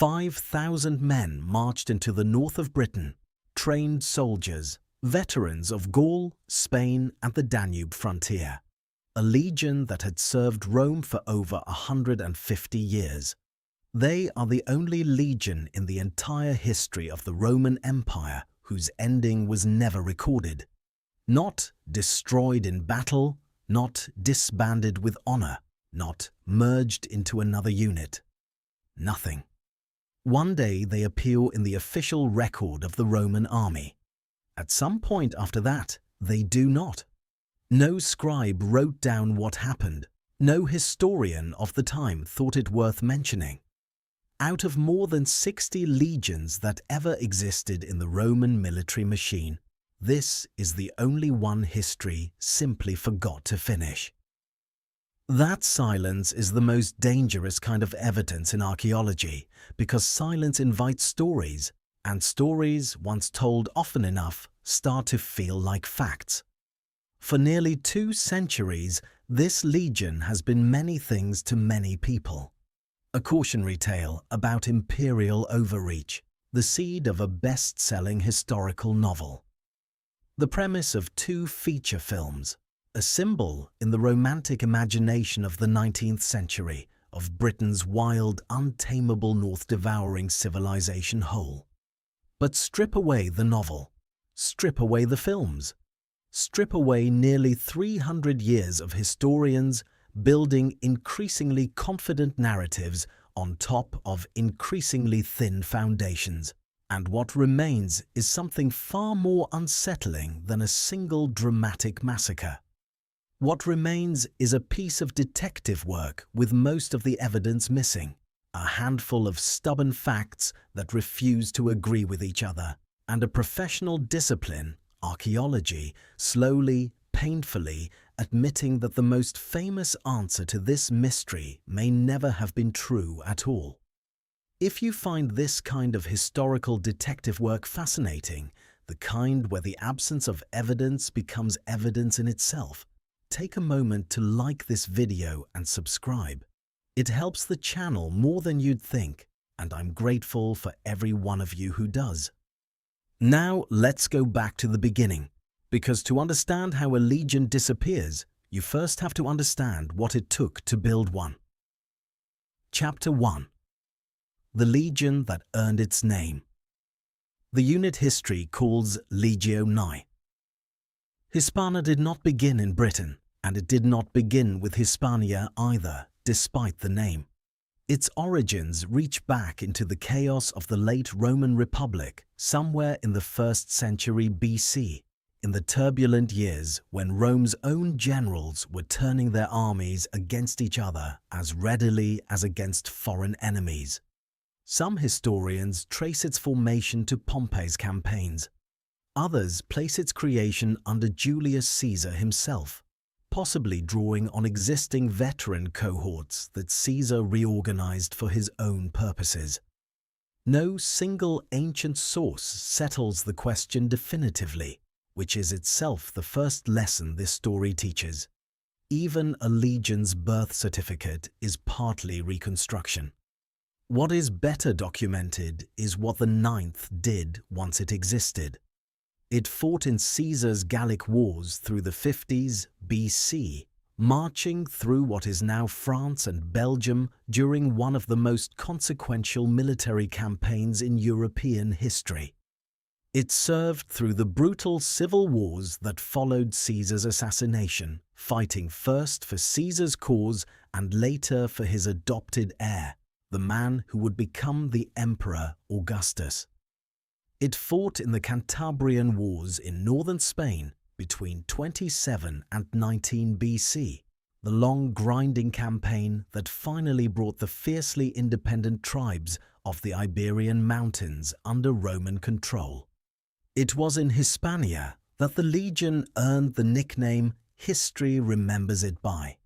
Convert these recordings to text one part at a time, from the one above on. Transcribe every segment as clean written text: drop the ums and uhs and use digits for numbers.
5,000 men marched into the north of Britain, trained soldiers, veterans of Gaul, Spain and the Danube frontier, a legion that had served Rome for over 150 years. They are the only legion in the entire history of the Roman Empire whose ending was never recorded. Not destroyed in battle, not disbanded with honor, not merged into another unit. Nothing. One day they appear in the official record of the Roman army. At some point after that, they do not. No scribe wrote down what happened. No historian of the time thought it worth mentioning. Out of more than 60 legions that ever existed in the Roman military machine, this is the only one history simply forgot to finish. That silence is the most dangerous kind of evidence in archaeology because silence invites stories, and stories, once told often enough, start to feel like facts. For nearly 2 centuries, this legion has been many things to many people. A cautionary tale about imperial overreach, the seed of a best-selling historical novel. The premise of 2 feature films, a symbol in the romantic imagination of the 19th century of Britain's wild, untamable north-devouring civilization whole. But strip away the novel, strip away the films, strip away nearly 300 years of historians building increasingly confident narratives on top of increasingly thin foundations, and what remains is something far more unsettling than a single dramatic massacre. What remains is a piece of detective work with most of the evidence missing, a handful of stubborn facts that refuse to agree with each other, and a professional discipline, archaeology, slowly, painfully admitting that the most famous answer to this mystery may never have been true at all. If you find this kind of historical detective work fascinating, the kind where the absence of evidence becomes evidence in itself, take a moment to like this video and subscribe. It helps the channel more than you'd think, and I'm grateful for every one of you who does. Now let's go back to the beginning, because to understand how a legion disappears, you first have to understand what it took to build one. Chapter 1. The legion that earned its name. The unit history calls Legio IX. Hispania did not begin in Britain, and it did not begin with Hispania either, despite the name. Its origins reach back into the chaos of the late Roman Republic, somewhere in the 1st century BC, in the turbulent years when Rome's own generals were turning their armies against each other as readily as against foreign enemies. Some historians trace its formation to Pompey's campaigns. Others place its creation under Julius Caesar himself, possibly drawing on existing veteran cohorts that Caesar reorganized for his own purposes. No single ancient source settles the question definitively, which is itself the first lesson this story teaches. Even a legion's birth certificate is partly reconstruction. What is better documented is what the Ninth did once it existed. It fought in Caesar's Gallic Wars through the 50s BC, marching through what is now France and Belgium during one of the most consequential military campaigns in European history. It served through the brutal civil wars that followed Caesar's assassination, fighting first for Caesar's cause and later for his adopted heir, the man who would become the Emperor Augustus. It fought in the Cantabrian Wars in northern Spain between 27 and 19 BC, the long grinding campaign that finally brought the fiercely independent tribes of the Iberian Mountains under Roman control. It was in Hispania that the legion earned the nickname history remembers it by.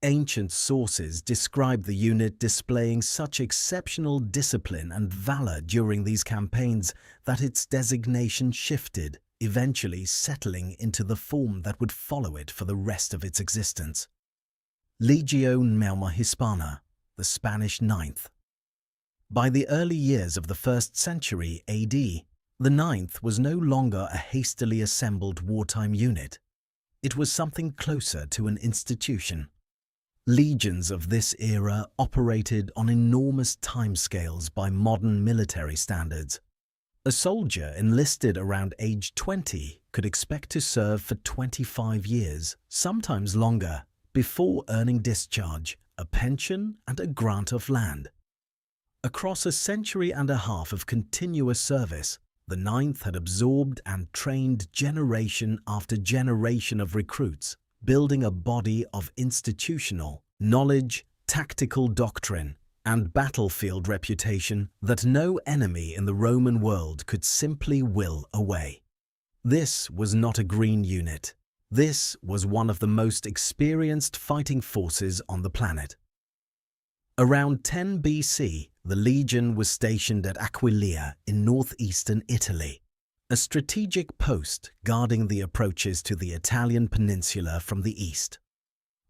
Ancient sources describe the unit displaying such exceptional discipline and valor during these campaigns that its designation shifted, eventually settling into the form that would follow it for the rest of its existence. Legio Hispana, the Spanish Ninth. By the early years of the 1st century AD, the Ninth was no longer a hastily assembled wartime unit. It was something closer to an institution. Legions of this era operated on enormous timescales by modern military standards. A soldier enlisted around age 20 could expect to serve for 25 years, sometimes longer, before earning discharge, a pension and a grant of land. Across a century and a half of continuous service, the Ninth had absorbed and trained generation after generation of recruits, building a body of institutional knowledge, tactical doctrine, and battlefield reputation that no enemy in the Roman world could simply will away. This was not a green unit. This was one of the most experienced fighting forces on the planet. Around 10 BC, the legion was stationed at Aquileia in northeastern Italy, a strategic post guarding the approaches to the Italian peninsula from the east.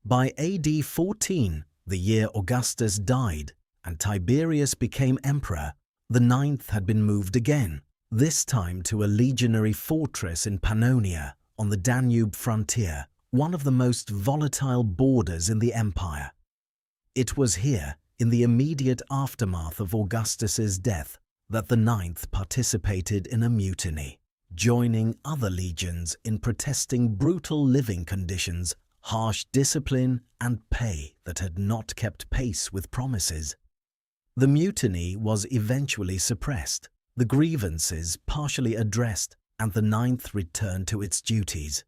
By AD 14, the year Augustus died and Tiberius became emperor, the Ninth had been moved again, this time to a legionary fortress in Pannonia on the Danube frontier, one of the most volatile borders in the empire. It was here, in the immediate aftermath of Augustus's death, that the Ninth participated in a mutiny, joining other legions in protesting brutal living conditions, harsh discipline, and pay that had not kept pace with promises. The mutiny was eventually suppressed, the grievances partially addressed, and the Ninth returned to its duties.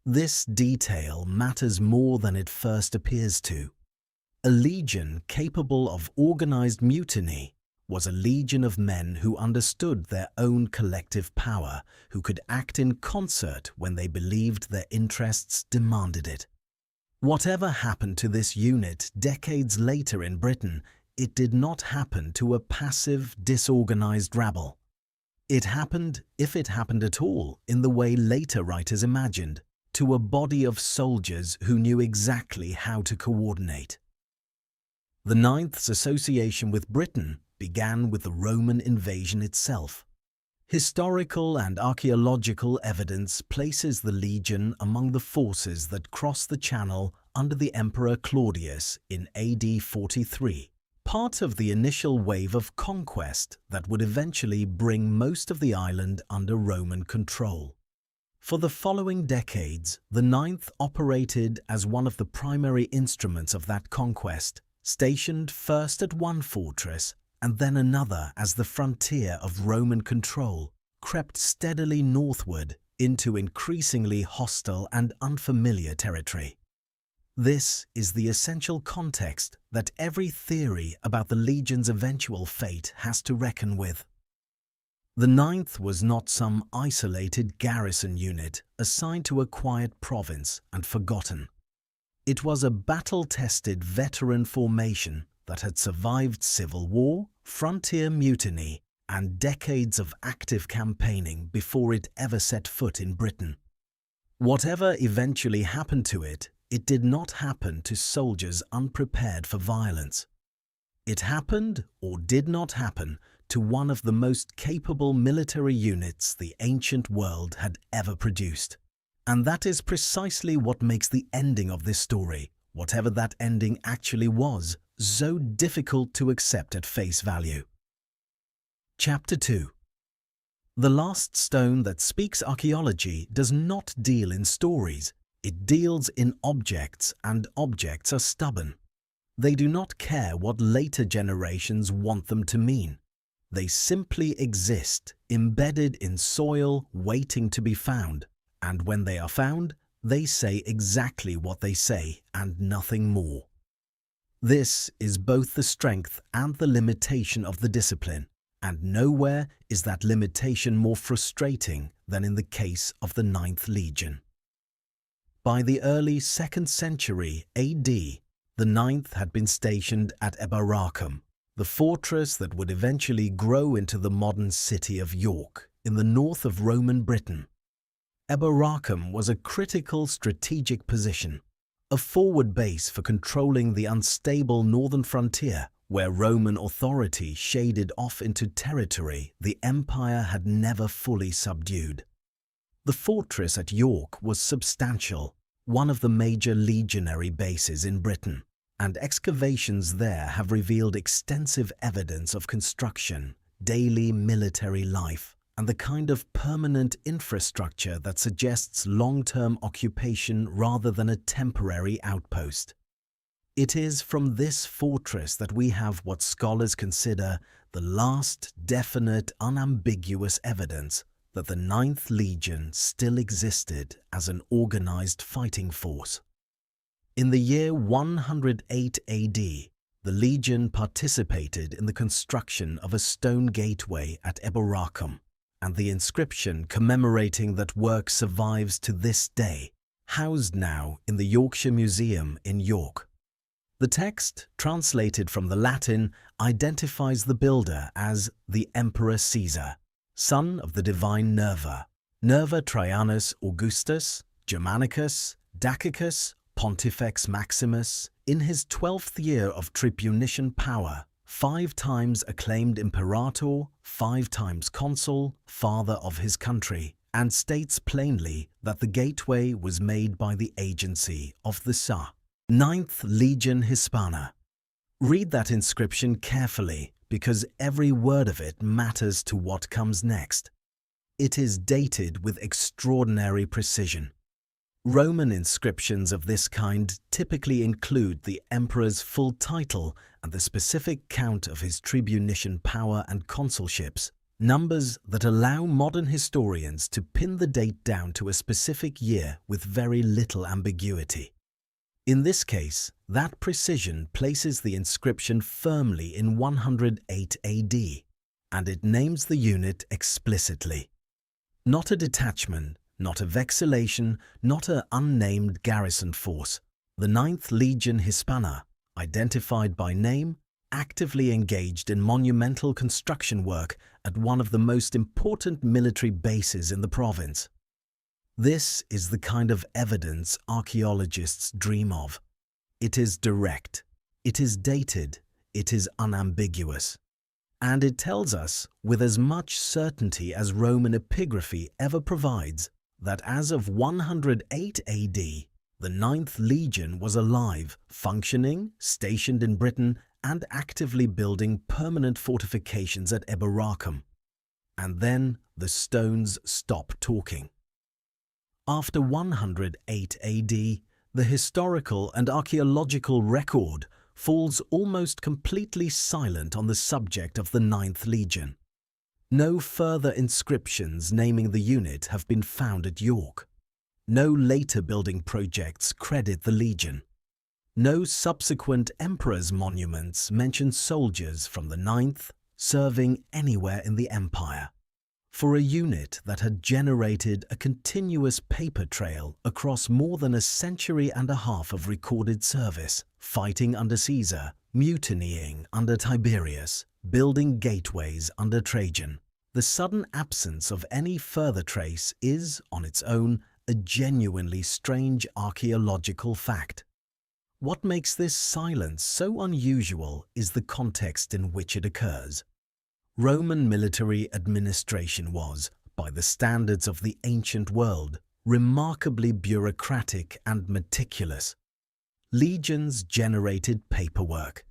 This detail matters more than it first appears to. A legion capable of organized mutiny was a legion of men who understood their own collective power, who could act in concert when they believed their interests demanded it. Whatever happened to this unit decades later in Britain, it did not happen to a passive, disorganized rabble. It happened, if it happened at all, in the way later writers imagined, to a body of soldiers who knew exactly how to coordinate. The Ninth's association with Britain began with the Roman invasion itself. Historical and archaeological evidence places the legion among the forces that crossed the Channel under the Emperor Claudius in AD 43, part of the initial wave of conquest that would eventually bring most of the island under Roman control. For the following decades, the Ninth operated as one of the primary instruments of that conquest, stationed first at one fortress and then another as the frontier of Roman control crept steadily northward into increasingly hostile and unfamiliar territory. This is the essential context that every theory about the legion's eventual fate has to reckon with. The Ninth was not some isolated garrison unit assigned to a quiet province and forgotten. It was a battle-tested veteran formation that had survived civil war, frontier mutiny, and decades of active campaigning before it ever set foot in Britain. Whatever eventually happened to it, it did not happen to soldiers unprepared for violence. It happened, or did not happen, to one of the most capable military units the ancient world had ever produced. And that is precisely what makes the ending of this story, whatever that ending actually was, so difficult to accept at face value. Chapter 2. The last stone that speaks archaeology does not deal in stories. It deals in objects, and objects are stubborn. They do not care what later generations want them to mean. They simply exist, embedded in soil, waiting to be found. And when they are found, they say exactly what they say and nothing more. This is both the strength and the limitation of the discipline, and nowhere is that limitation more frustrating than in the case of the Ninth Legion. By the early 2nd century AD, the Ninth had been stationed at Eboracum, the fortress that would eventually grow into the modern city of York in the north of Roman Britain. Eboracum was a critical strategic position, a forward base for controlling the unstable northern frontier where Roman authority shaded off into territory the empire had never fully subdued. The fortress at York was substantial, one of the major legionary bases in Britain, and excavations there have revealed extensive evidence of construction, daily military life, and the kind of permanent infrastructure that suggests long-term occupation rather than a temporary outpost. It is from this fortress that we have what scholars consider the last definite, unambiguous evidence that the Ninth Legion still existed as an organized fighting force. In the year 108 AD, the legion participated in the construction of a stone gateway at Eboracum, and the inscription commemorating that work survives to this day, housed now in the Yorkshire Museum in York. The text, translated from the Latin, identifies the builder as the Emperor Caesar, son of the divine Nerva, Nerva Trajanus Augustus, Germanicus, Dacicus, Pontifex Maximus, in his 12th year of tribunician power, 5 times acclaimed imperator, 5 times consul, father of his country, and states plainly that the gateway was made by the agency of the Sa. 9th Legion Hispana. Read that inscription carefully, because every word of it matters to what comes next. It is dated with extraordinary precision. Roman inscriptions of this kind typically include the emperor's full title and the specific count of his tribunician power and consulships, numbers that allow modern historians to pin the date down to a specific year with very little ambiguity. In this case, that precision places the inscription firmly in 108 AD, and it names the unit explicitly. Not a detachment, not a vexillation, not an unnamed garrison force. The 9th Legion Hispana, identified by name, actively engaged in monumental construction work at one of the most important military bases in the province. This is the kind of evidence archaeologists dream of. It is direct, it is dated, it is unambiguous. And it tells us, with as much certainty as Roman epigraphy ever provides, that as of 108 AD, the 9th Legion was alive, functioning, stationed in Britain, and actively building permanent fortifications at Eboracum. And then the stones stop talking. After 108 AD, the historical and archaeological record falls almost completely silent on the subject of the 9th Legion. No further inscriptions naming the unit have been found at York. No later building projects credit the Legion. No subsequent emperor's monuments mention soldiers from the 9th serving anywhere in the empire. For a unit that had generated a continuous paper trail across more than a century and a half of recorded service, fighting under Caesar, mutinying under Tiberius, building gateways under Trajan, the sudden absence of any further trace is, on its own, a genuinely strange archaeological fact. What makes this silence so unusual is the context in which it occurs. Roman military administration was, by the standards of the ancient world, remarkably bureaucratic and meticulous. Legions generated paperwork.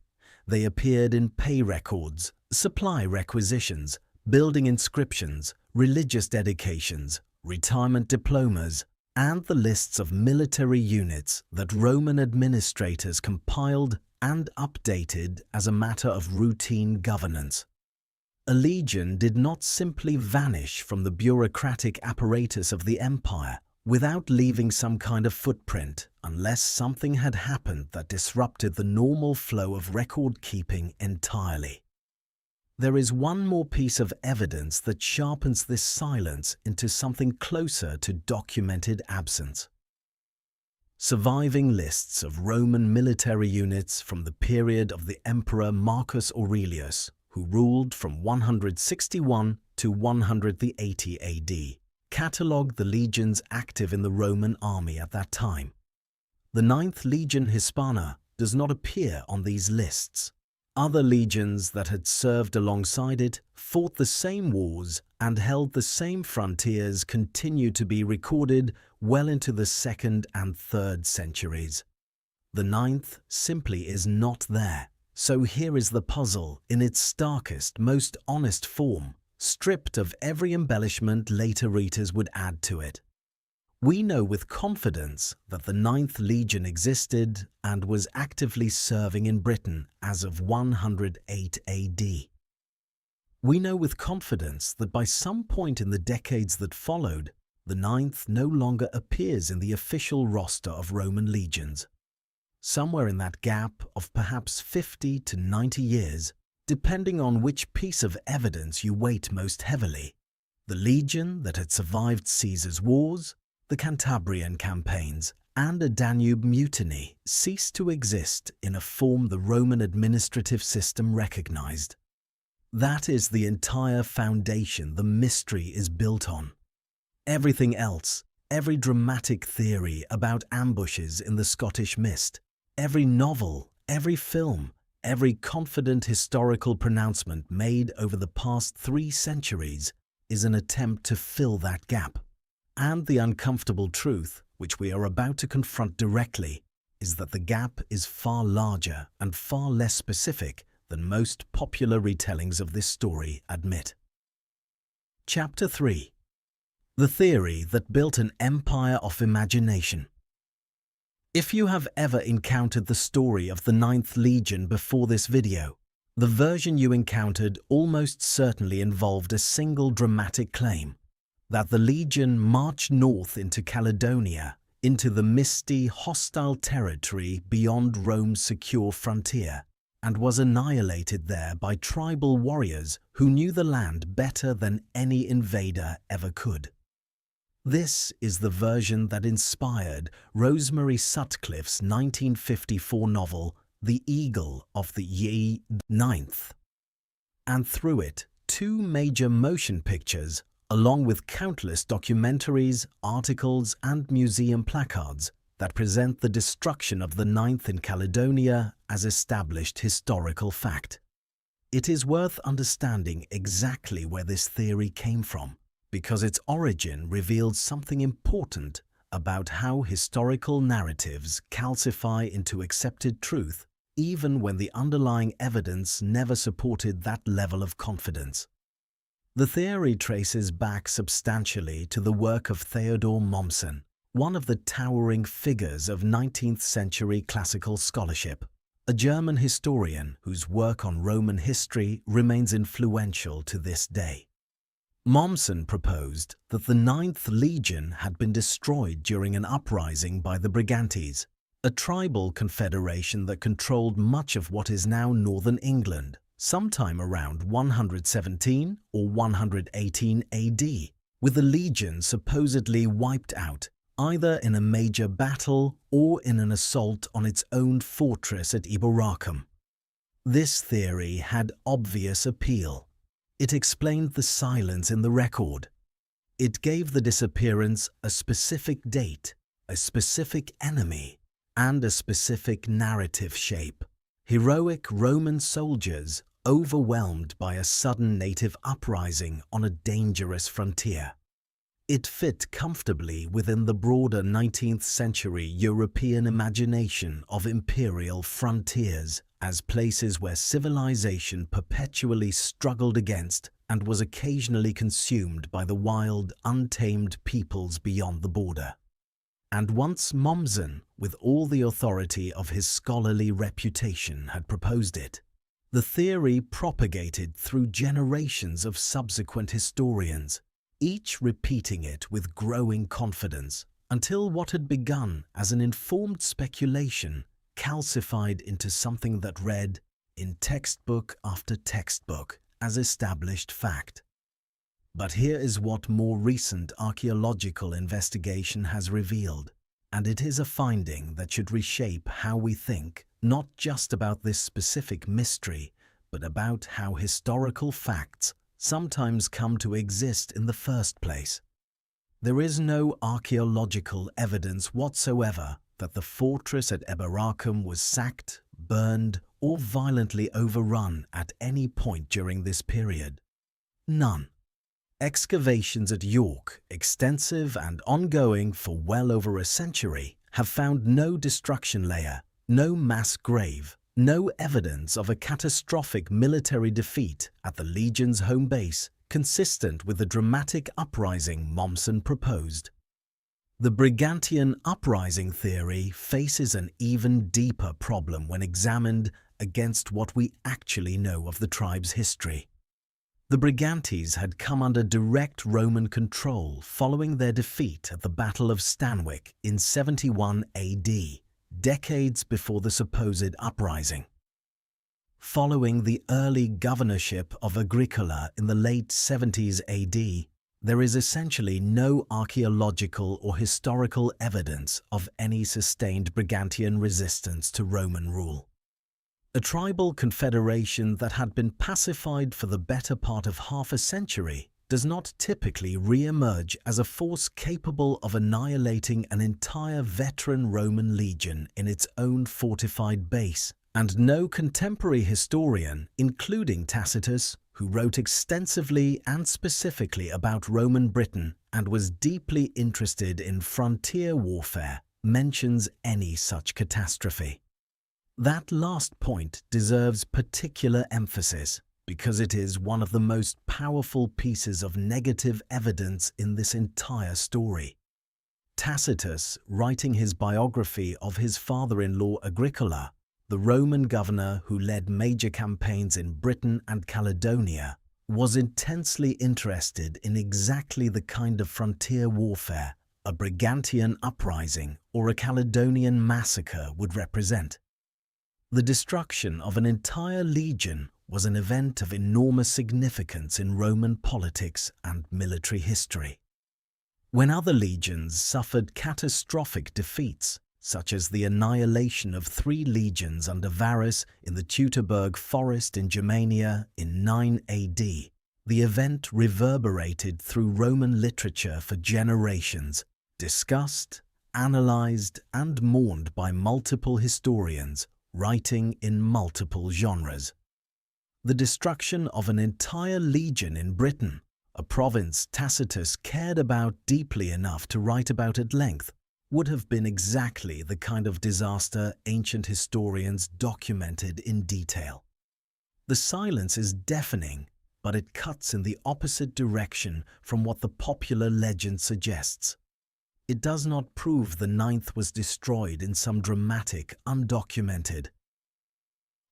They appeared in pay records, supply requisitions, building inscriptions, religious dedications, retirement diplomas, and the lists of military units that Roman administrators compiled and updated as a matter of routine governance. A legion did not simply vanish from the bureaucratic apparatus of the empire without leaving some kind of footprint unless something had happened that disrupted the normal flow of record-keeping entirely. There is one more piece of evidence that sharpens this silence into something closer to documented absence. Surviving lists of Roman military units from the period of the Emperor Marcus Aurelius, who ruled from 161 to 180 AD, catalogue the legions active in the Roman army at that time. The 9th Legion Hispana does not appear on these lists. Other legions that had served alongside it, fought the same wars, and held the same frontiers continue to be recorded well into the 2nd and 3rd centuries. The 9th simply is not there. So here is the puzzle in its starkest, most honest form, stripped of every embellishment later readers would add to it. We know with confidence that the 9th Legion existed and was actively serving in Britain as of 108 AD. We know with confidence that by some point in the decades that followed, the 9th no longer appears in the official roster of Roman legions. Somewhere in that gap of perhaps 50 to 90 years, depending on which piece of evidence you weight most heavily, the legion that had survived Caesar's wars, the Cantabrian campaigns, and a Danube mutiny ceased to exist in a form the Roman administrative system recognized. That is the entire foundation the mystery is built on. Everything else, every dramatic theory about ambushes in the Scottish mist, every novel, every film, every confident historical pronouncement made over the past 3 centuries is an attempt to fill that gap. And the uncomfortable truth, which we are about to confront directly, is that the gap is far larger and far less specific than most popular retellings of this story admit. Chapter 3. The theory that built an empire of imagination. If you have ever encountered the story of the 9th Legion before this video, the version you encountered almost certainly involved a single dramatic claim, that the Legion marched north into Caledonia, into the misty, hostile territory beyond Rome's secure frontier, and was annihilated there by tribal warriors who knew the land better than any invader ever could. This is the version that inspired Rosemary Sutcliffe's 1954 novel, The Eagle of the 9th. And through it, 2 major motion pictures, along with countless documentaries, articles, and museum placards that present the destruction of the 9th in Caledonia as established historical fact. It is worth understanding exactly where this theory came from, because its origin reveals something important about how historical narratives calcify into accepted truth even when the underlying evidence never supported that level of confidence. The theory traces back substantially to the work of Theodor Mommsen, one of the towering figures of 19th century classical scholarship, a German historian whose work on Roman history remains influential to this day. Mommsen proposed that the 9th Legion had been destroyed during an uprising by the Brigantes, a tribal confederation that controlled much of what is now northern England, sometime around 117 or 118 AD, with the legion supposedly wiped out, either in a major battle or in an assault on its own fortress at Eboracum. This theory had obvious appeal. It explained the silence in the record. It gave the disappearance a specific date, a specific enemy, and a specific narrative shape. Heroic Roman soldiers overwhelmed by a sudden native uprising on a dangerous frontier. It fit comfortably within the broader 19th century European imagination of imperial frontiers as places where civilization perpetually struggled against and was occasionally consumed by the wild, untamed peoples beyond the border. And once Mommsen, with all the authority of his scholarly reputation, had proposed it, the theory propagated through generations of subsequent historians, each repeating it with growing confidence, until what had begun as an informed speculation calcified into something that read, in textbook after textbook, as established fact. But here is what more recent archaeological investigation has revealed, and it is a finding that should reshape how we think, not just about this specific mystery, but about how historical facts sometimes come to exist in the first place. There is no archaeological evidence whatsoever that the fortress at Eboracum was sacked, burned, or violently overrun at any point during this period? None. Excavations at York, extensive and ongoing for well over a century, have found no destruction layer, no mass grave, no evidence of a catastrophic military defeat at the Legion's home base, consistent with the dramatic uprising Mommsen proposed. The Brigantian uprising theory faces an even deeper problem when examined against what we actually know of the tribe's history. The Brigantes had come under direct Roman control following their defeat at the Battle of Stanwix in 71 AD, decades before the supposed uprising. Following the early governorship of Agricola in the late 70s AD, there is essentially no archaeological or historical evidence of any sustained Brigantian resistance to Roman rule. A tribal confederation that had been pacified for the better part of half a century does not typically re-emerge as a force capable of annihilating an entire veteran Roman legion in its own fortified base, and no contemporary historian, including Tacitus, who wrote extensively and specifically about Roman Britain and was deeply interested in frontier warfare, mentions any such catastrophe. That last point deserves particular emphasis because it is one of the most powerful pieces of negative evidence in this entire story. Tacitus, writing his biography of his father-in-law Agricola, the Roman governor who led major campaigns in Britain and Caledonia, was intensely interested in exactly the kind of frontier warfare a Brigantian uprising or a Caledonian massacre would represent. The destruction of an entire legion was an event of enormous significance in Roman politics and military history. When other legions suffered catastrophic defeats, such as the annihilation of 3 legions under Varus in the Teutoburg forest in Germania in 9 AD, the event reverberated through Roman literature for generations, discussed, analyzed, and mourned by multiple historians, writing in multiple genres. The destruction of an entire legion in Britain, a province Tacitus cared about deeply enough to write about at length, would have been exactly the kind of disaster ancient historians documented in detail. The silence is deafening, but it cuts in the opposite direction from what the popular legend suggests. It does not prove the ninth was destroyed in some dramatic, undocumented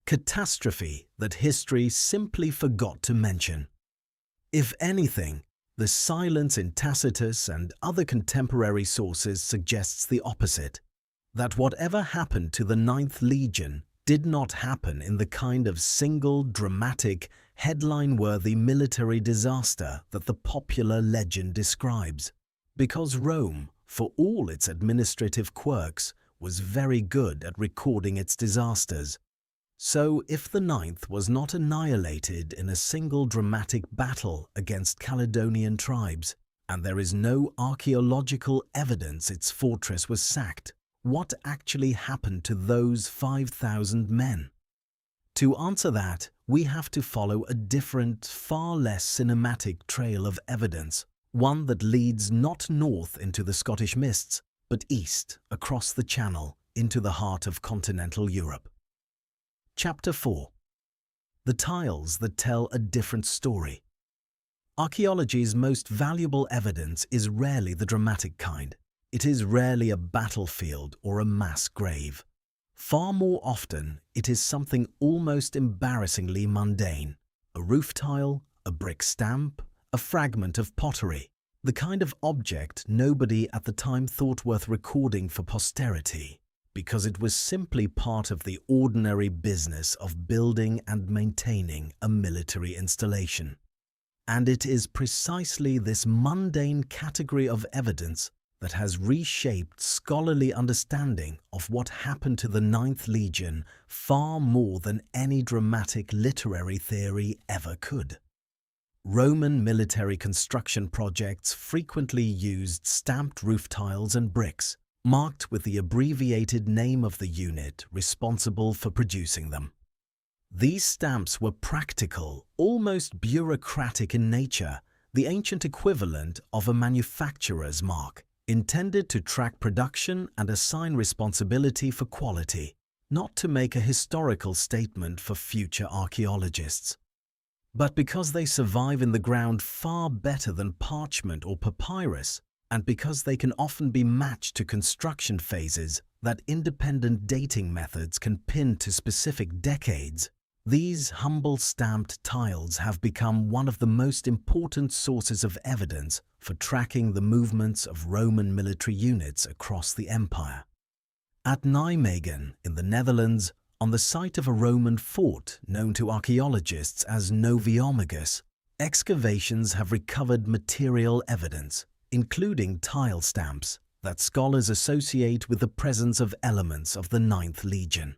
catastrophe that history simply forgot to mention. If anything, the silence in Tacitus and other contemporary sources suggests the opposite, that whatever happened to the Ninth Legion did not happen in the kind of single, dramatic, headline-worthy military disaster that the popular legend describes, because Rome, for all its administrative quirks, was very good at recording its disasters. So if the ninth was not annihilated in a single dramatic battle against Caledonian tribes, and there is no archaeological evidence its fortress was sacked, what actually happened to those 5,000 men? To answer that, we have to follow a different, far less cinematic trail of evidence, one that leads not north into the Scottish mists, but east, across the Channel, into the heart of continental Europe. Chapter 4. The tiles that tell a different story. Archaeology's most valuable evidence is rarely the dramatic kind. It is rarely a battlefield or a mass grave. Far more often, it is something almost embarrassingly mundane. A roof tile, a brick stamp, a fragment of pottery. The kind of object nobody at the time thought worth recording for posterity, because it was simply part of the ordinary business of building and maintaining a military installation. And it is precisely this mundane category of evidence that has reshaped scholarly understanding of what happened to the Ninth Legion far more than any dramatic literary theory ever could. Roman military construction projects frequently used stamped roof tiles and bricks, marked with the abbreviated name of the unit responsible for producing them. These stamps were practical, almost bureaucratic in nature, the ancient equivalent of a manufacturer's mark, intended to track production and assign responsibility for quality, not to make a historical statement for future archaeologists. But because they survive in the ground far better than parchment or papyrus, and because they can often be matched to construction phases that independent dating methods can pin to specific decades, these humble stamped tiles have become one of the most important sources of evidence for tracking the movements of Roman military units across the empire. At Nijmegen in the Netherlands, on the site of a Roman fort known to archaeologists as Noviomagus, excavations have recovered material evidence, including tile stamps, that scholars associate with the presence of elements of the Ninth Legion.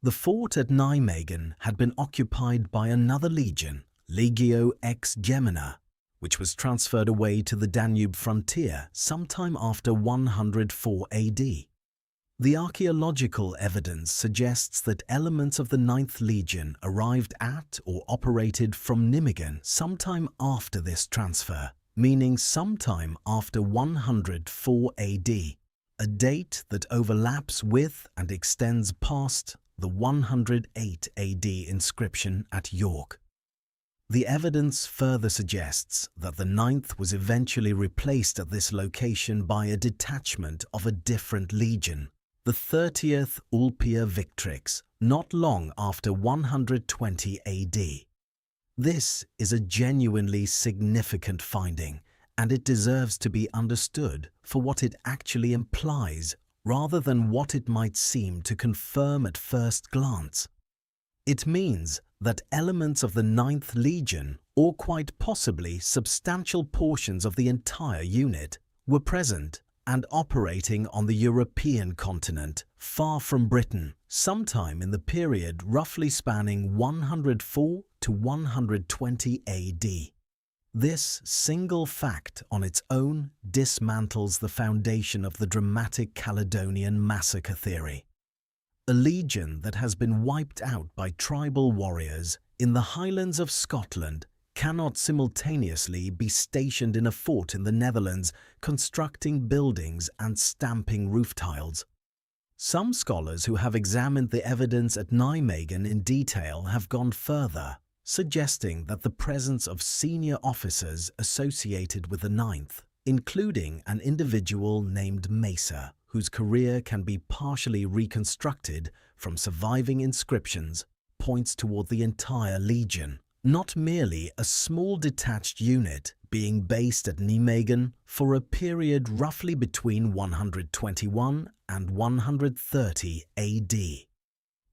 The fort at Nijmegen had been occupied by another legion, Legio ex Gemina, which was transferred away to the Danube frontier sometime after 104 AD. The archaeological evidence suggests that elements of the Ninth Legion arrived at or operated from Nijmegen sometime after this transfer, meaning sometime after 104 AD, a date that overlaps with and extends past the 108 AD inscription at York. The evidence further suggests that the Ninth was eventually replaced at this location by a detachment of a different legion, the 30th Ulpia Victrix, not long after 120 AD. This is a genuinely significant finding, and it deserves to be understood for what it actually implies rather than what it might seem to confirm at first glance. It means that elements of the Ninth Legion, or quite possibly substantial portions of the entire unit, were present and operating on the European continent, far from Britain, sometime in the period roughly spanning 104 to 120 AD. This single fact on its own dismantles the foundation of the dramatic Caledonian massacre theory. A legion that has been wiped out by tribal warriors in the highlands of Scotland cannot simultaneously be stationed in a fort in the Netherlands constructing buildings and stamping roof tiles. Some scholars who have examined the evidence at Nijmegen in detail have gone further, suggesting that the presence of senior officers associated with the Ninth, including an individual named Mesa, whose career can be partially reconstructed from surviving inscriptions, points toward the entire legion, not merely a small detached unit being based at Nijmegen for a period roughly between 121 and 130 AD.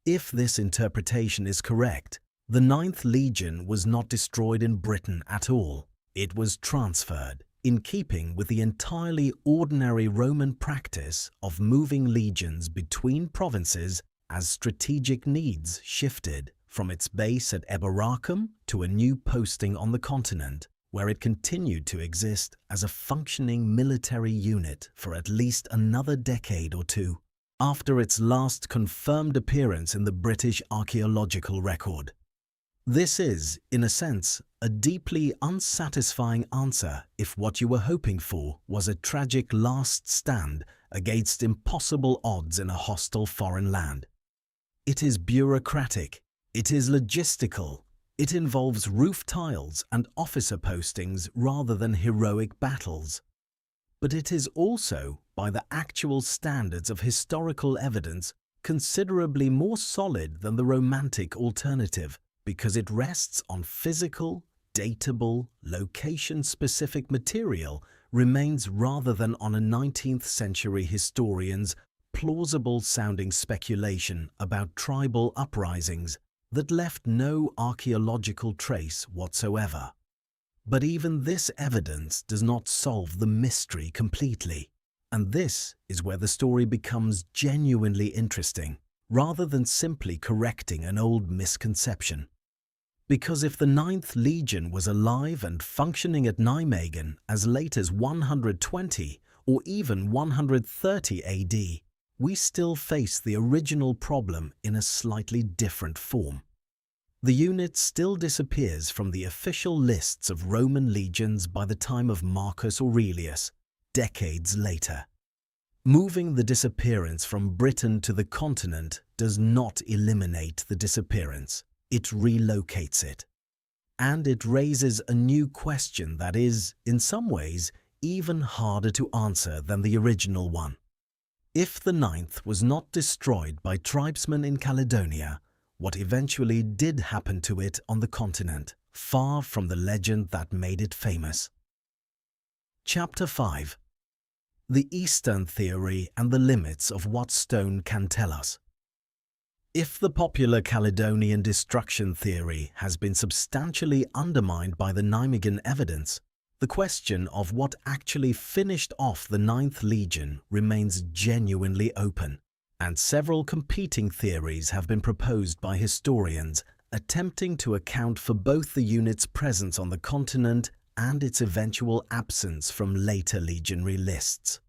If this interpretation is correct, the Ninth Legion was not destroyed in Britain at all. It was transferred, in keeping with the entirely ordinary Roman practice of moving legions between provinces as strategic needs shifted, from its base at Eboracum to a new posting on the continent, where it continued to exist as a functioning military unit for at least another decade or two, after its last confirmed appearance in the British archaeological record. This is, in a sense, a deeply unsatisfying answer if what you were hoping for was a tragic last stand against impossible odds in a hostile foreign land. It is bureaucratic, it is logistical, it involves roof tiles and officer postings rather than heroic battles. But it is also, by the actual standards of historical evidence, considerably more solid than the romantic alternative, because it rests on physical, datable, location-specific material remains rather than on a 19th century historian's plausible-sounding speculation about tribal uprisings that left no archaeological trace whatsoever. But even this evidence does not solve the mystery completely, and this is where the story becomes genuinely interesting, rather than simply correcting an old misconception. Because if the Ninth Legion was alive and functioning at Nijmegen as late as 120 or even 130 AD, we still face the original problem in a slightly different form. The unit still disappears from the official lists of Roman legions by the time of Marcus Aurelius, decades later. Moving the disappearance from Britain to the continent does not eliminate the disappearance, it relocates it. And it raises a new question that is, in some ways, even harder to answer than the original one. If the ninth was not destroyed by tribesmen in Caledonia, what eventually did happen to it on the continent, far from the legend that made it famous? Chapter 5. The Eastern Theory and the Limits of what Stone can tell us. If the popular Caledonian destruction theory has been substantially undermined by the Nijmegen evidence, the question of what actually finished off the Ninth Legion remains genuinely open, and several competing theories have been proposed by historians attempting to account for both the unit's presence on the continent and its eventual absence from later legionary lists.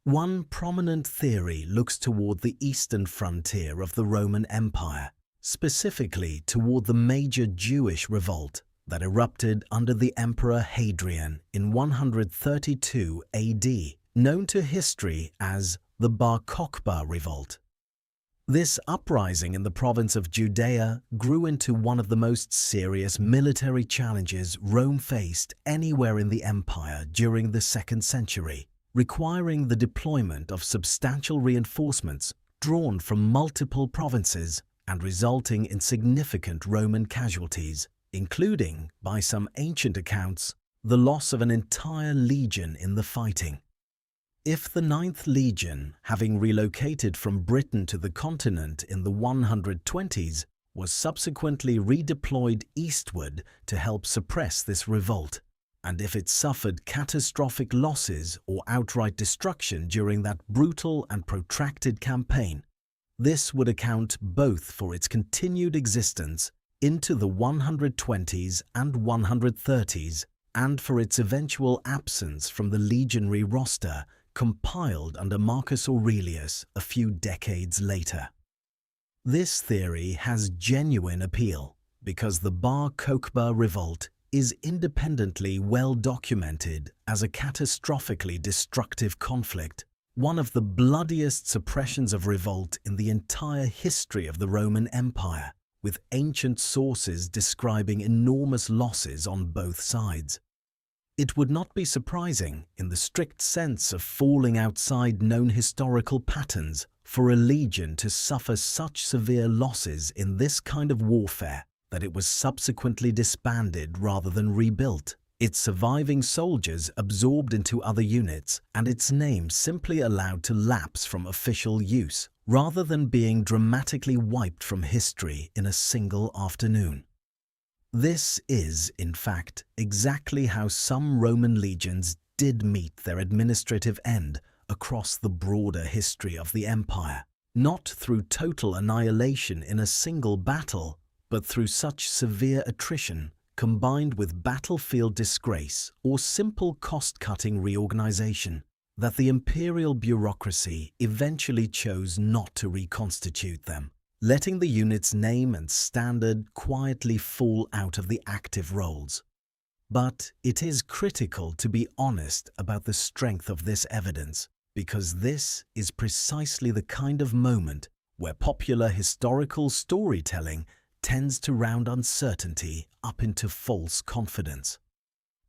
One prominent theory looks toward the eastern frontier of the Roman Empire, specifically toward the major Jewish revolt that erupted under the Emperor Hadrian in 132 AD, known to history as the Bar Kokhba revolt. This uprising in the province of Judea grew into one of the most serious military challenges Rome faced anywhere in the empire during the 2nd century, requiring the deployment of substantial reinforcements drawn from multiple provinces and resulting in significant Roman casualties, including, by some ancient accounts, the loss of an entire legion in the fighting. If the 9th Legion, having relocated from Britain to the continent in the 120s, was subsequently redeployed eastward to help suppress this revolt, and if it suffered catastrophic losses or outright destruction during that brutal and protracted campaign, this would account both for its continued existence into the 120s and 130s and for its eventual absence from the legionary roster compiled under Marcus Aurelius a few decades later. This theory has genuine appeal because the Bar Kokhba revolt is independently well documented as a catastrophically destructive conflict, one of the bloodiest suppressions of revolt in the entire history of the Roman Empire, with ancient sources describing enormous losses on both sides. It would not be surprising, in the strict sense of falling outside known historical patterns, for a legion to suffer such severe losses in this kind of warfare that it was subsequently disbanded rather than rebuilt, its surviving soldiers absorbed into other units, and its name simply allowed to lapse from official use, rather than being dramatically wiped from history in a single afternoon. This is, in fact, exactly how some Roman legions did meet their administrative end across the broader history of the empire, not through total annihilation in a single battle, but through such severe attrition combined with battlefield disgrace or simple cost-cutting reorganization that the imperial bureaucracy eventually chose not to reconstitute them, letting the unit's name and standard quietly fall out of the active rolls. But it is critical to be honest about the strength of this evidence, because this is precisely the kind of moment where popular historical storytelling tends to round uncertainty up into false confidence.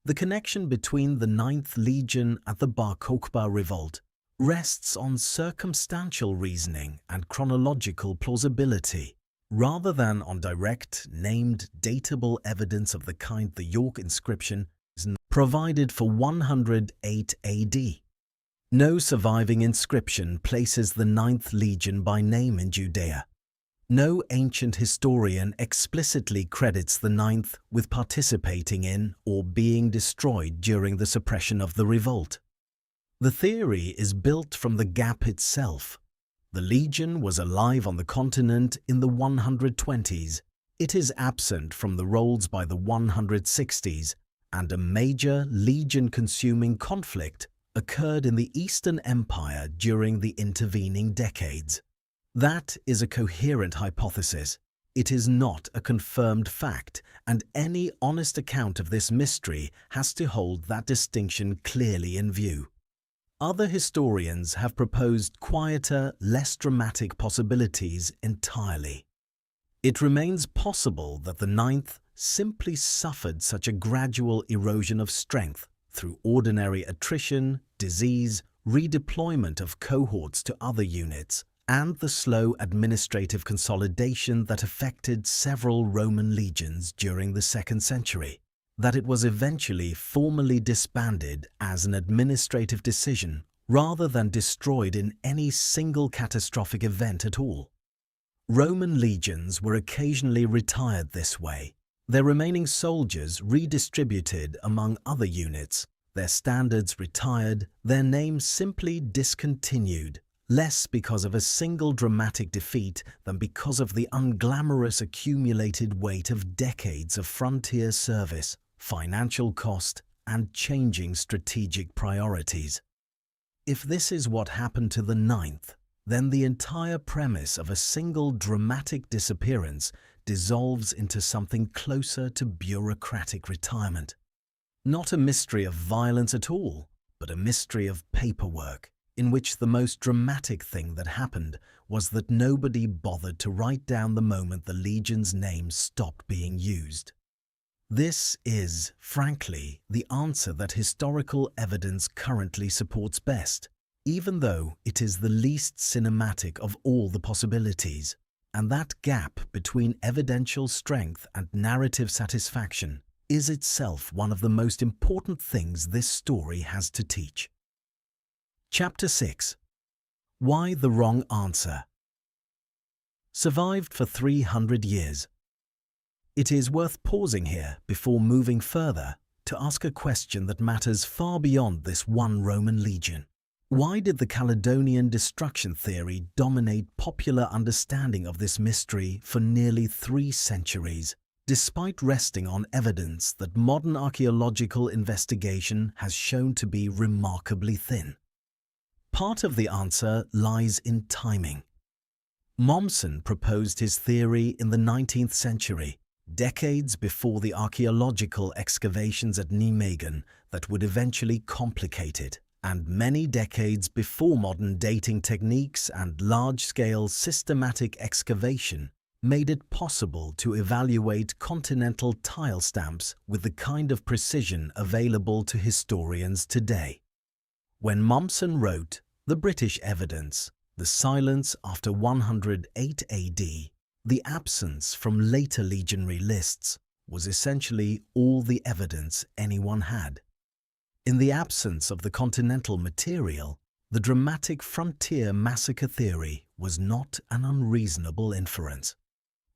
The connection between the 9th Legion and the Bar Kokhba revolt rests on circumstantial reasoning and chronological plausibility, rather than on direct, named, datable evidence of the kind the York inscription provided for 108 AD. No surviving inscription places the 9th Legion by name in Judea. No ancient historian explicitly credits the 9th with participating in or being destroyed during the suppression of the revolt. The theory is built from the gap itself. The legion was alive on the continent in the 120s. It is absent from the rolls by the 160s, and a major legion-consuming conflict occurred in the Eastern Empire during the intervening decades. That is a coherent hypothesis, It is not a confirmed fact, and any honest account of this mystery has to hold that distinction clearly in view. Other historians have proposed quieter, less dramatic possibilities entirely. It remains possible that the ninth simply suffered such a gradual erosion of strength through ordinary attrition, disease, redeployment of cohorts to other units, and the slow administrative consolidation that affected several Roman legions during the 2nd century, that it was eventually formally disbanded as an administrative decision rather than destroyed in any single catastrophic event at all. Roman legions were occasionally retired this way, their remaining soldiers redistributed among other units, their standards retired, their names simply discontinued, less because of a single dramatic defeat than because of the unglamorous accumulated weight of decades of frontier service, financial cost, and changing strategic priorities. If this is what happened to the ninth, then the entire premise of a single dramatic disappearance dissolves into something closer to bureaucratic retirement. Not a mystery of violence at all, but a mystery of paperwork, in which the most dramatic thing that happened was that nobody bothered to write down the moment the legion's name stopped being used. This is, frankly, the answer that historical evidence currently supports best, even though it is the least cinematic of all the possibilities, and that gap between evidential strength and narrative satisfaction is itself one of the most important things this story has to teach. Chapter 6. Why the Wrong Answer. Survived for 300 years. It is worth pausing here before moving further to ask a question that matters far beyond this one Roman legion. Why did the Caledonian destruction theory dominate popular understanding of this mystery for nearly 3 centuries, despite resting on evidence that modern archaeological investigation has shown to be remarkably thin? Part of the answer lies in timing. Mommsen proposed his theory in the 19th century, decades before the archaeological excavations at Nijmegen that would eventually complicate it, and many decades before modern dating techniques and large-scale systematic excavation made it possible to evaluate continental tile stamps with the kind of precision available to historians today. When Mommsen wrote The British Evidence, the silence after 108 AD, the absence from later legionary lists, was essentially all the evidence anyone had. In the absence of the continental material, the dramatic frontier massacre theory was not an unreasonable inference.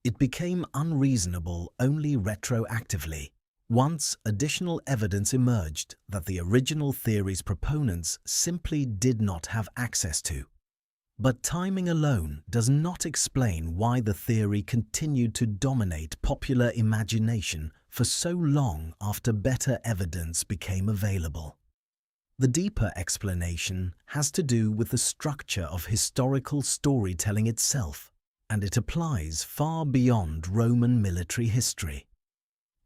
It became unreasonable only retroactively, once additional evidence emerged that the original theory's proponents simply did not have access to. But timing alone does not explain why the theory continued to dominate popular imagination for so long after better evidence became available. The deeper explanation has to do with the structure of historical storytelling itself, and it applies far beyond Roman military history.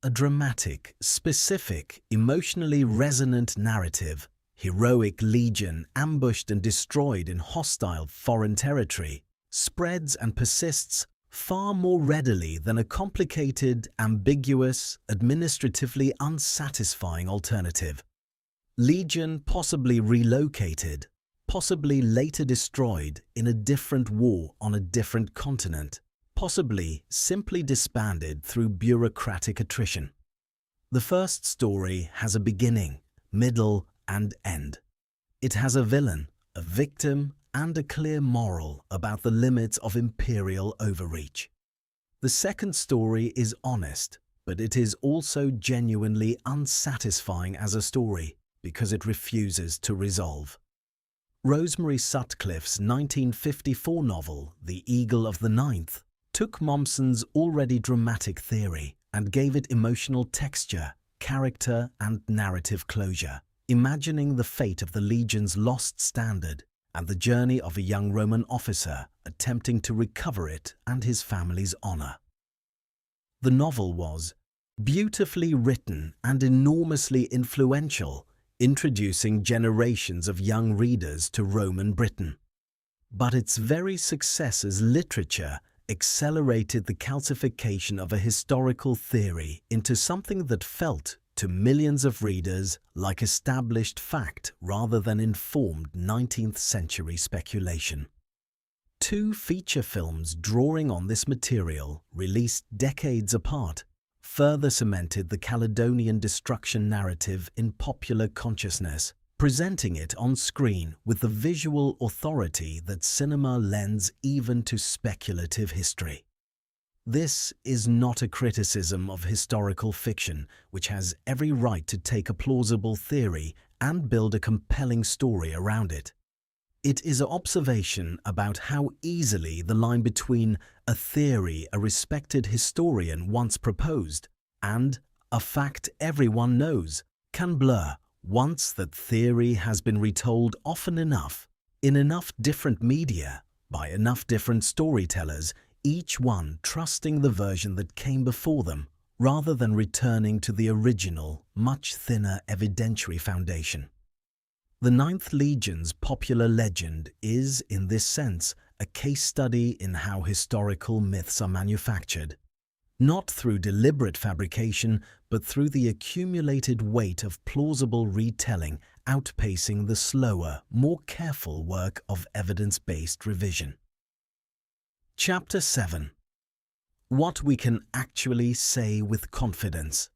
A dramatic, specific, emotionally resonant narrative, heroic legion ambushed and destroyed in hostile foreign territory, spreads and persists far more readily than a complicated, ambiguous, administratively unsatisfying alternative. Legion possibly relocated, possibly later destroyed in a different war on a different continent, possibly simply disbanded through bureaucratic attrition. The first story has a beginning, middle, and end. It has a villain, a victim, and a clear moral about the limits of imperial overreach. The second story is honest, but it is also genuinely unsatisfying as a story because it refuses to resolve. Rosemary Sutcliffe's 1954 novel, The Eagle of the Ninth, took Mommsen's already dramatic theory and gave it emotional texture, character, and narrative closure, imagining the fate of the legion's lost standard and the journey of a young Roman officer attempting to recover it and his family's honor. The novel was beautifully written and enormously influential, introducing generations of young readers to Roman Britain. But its very success as literature accelerated the calcification of a historical theory into something that felt, to millions of readers, like established fact rather than informed 19th-century speculation. Two feature films drawing on this material, released decades apart, further cemented the Caledonian destruction narrative in popular consciousness, presenting it on screen with the visual authority that cinema lends even to speculative history. This is not a criticism of historical fiction, which has every right to take a plausible theory and build a compelling story around it. It is an observation about how easily the line between a theory a respected historian once proposed and a fact everyone knows can blur once that theory has been retold often enough, in enough different media, by enough different storytellers, each one trusting the version that came before them, rather than returning to the original, much thinner evidentiary foundation. The Ninth Legion's popular legend is, in this sense, a case study in how historical myths are manufactured, not through deliberate fabrication, but through the accumulated weight of plausible retelling outpacing the slower, more careful work of evidence-based revision. Chapter 7. What we can actually say with confidence.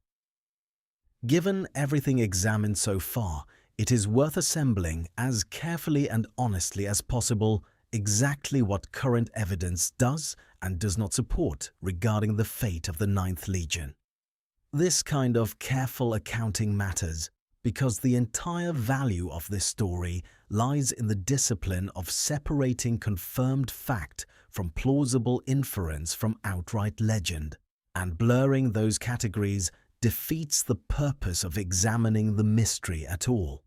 Given everything examined so far, it is worth assembling as carefully and honestly as possible exactly what current evidence does and does not support regarding the fate of the Ninth Legion. This kind of careful accounting matters because the entire value of this story lies in the discipline of separating confirmed fact from plausible inference from outright legend, and blurring those categories defeats the purpose of examining the mystery at all.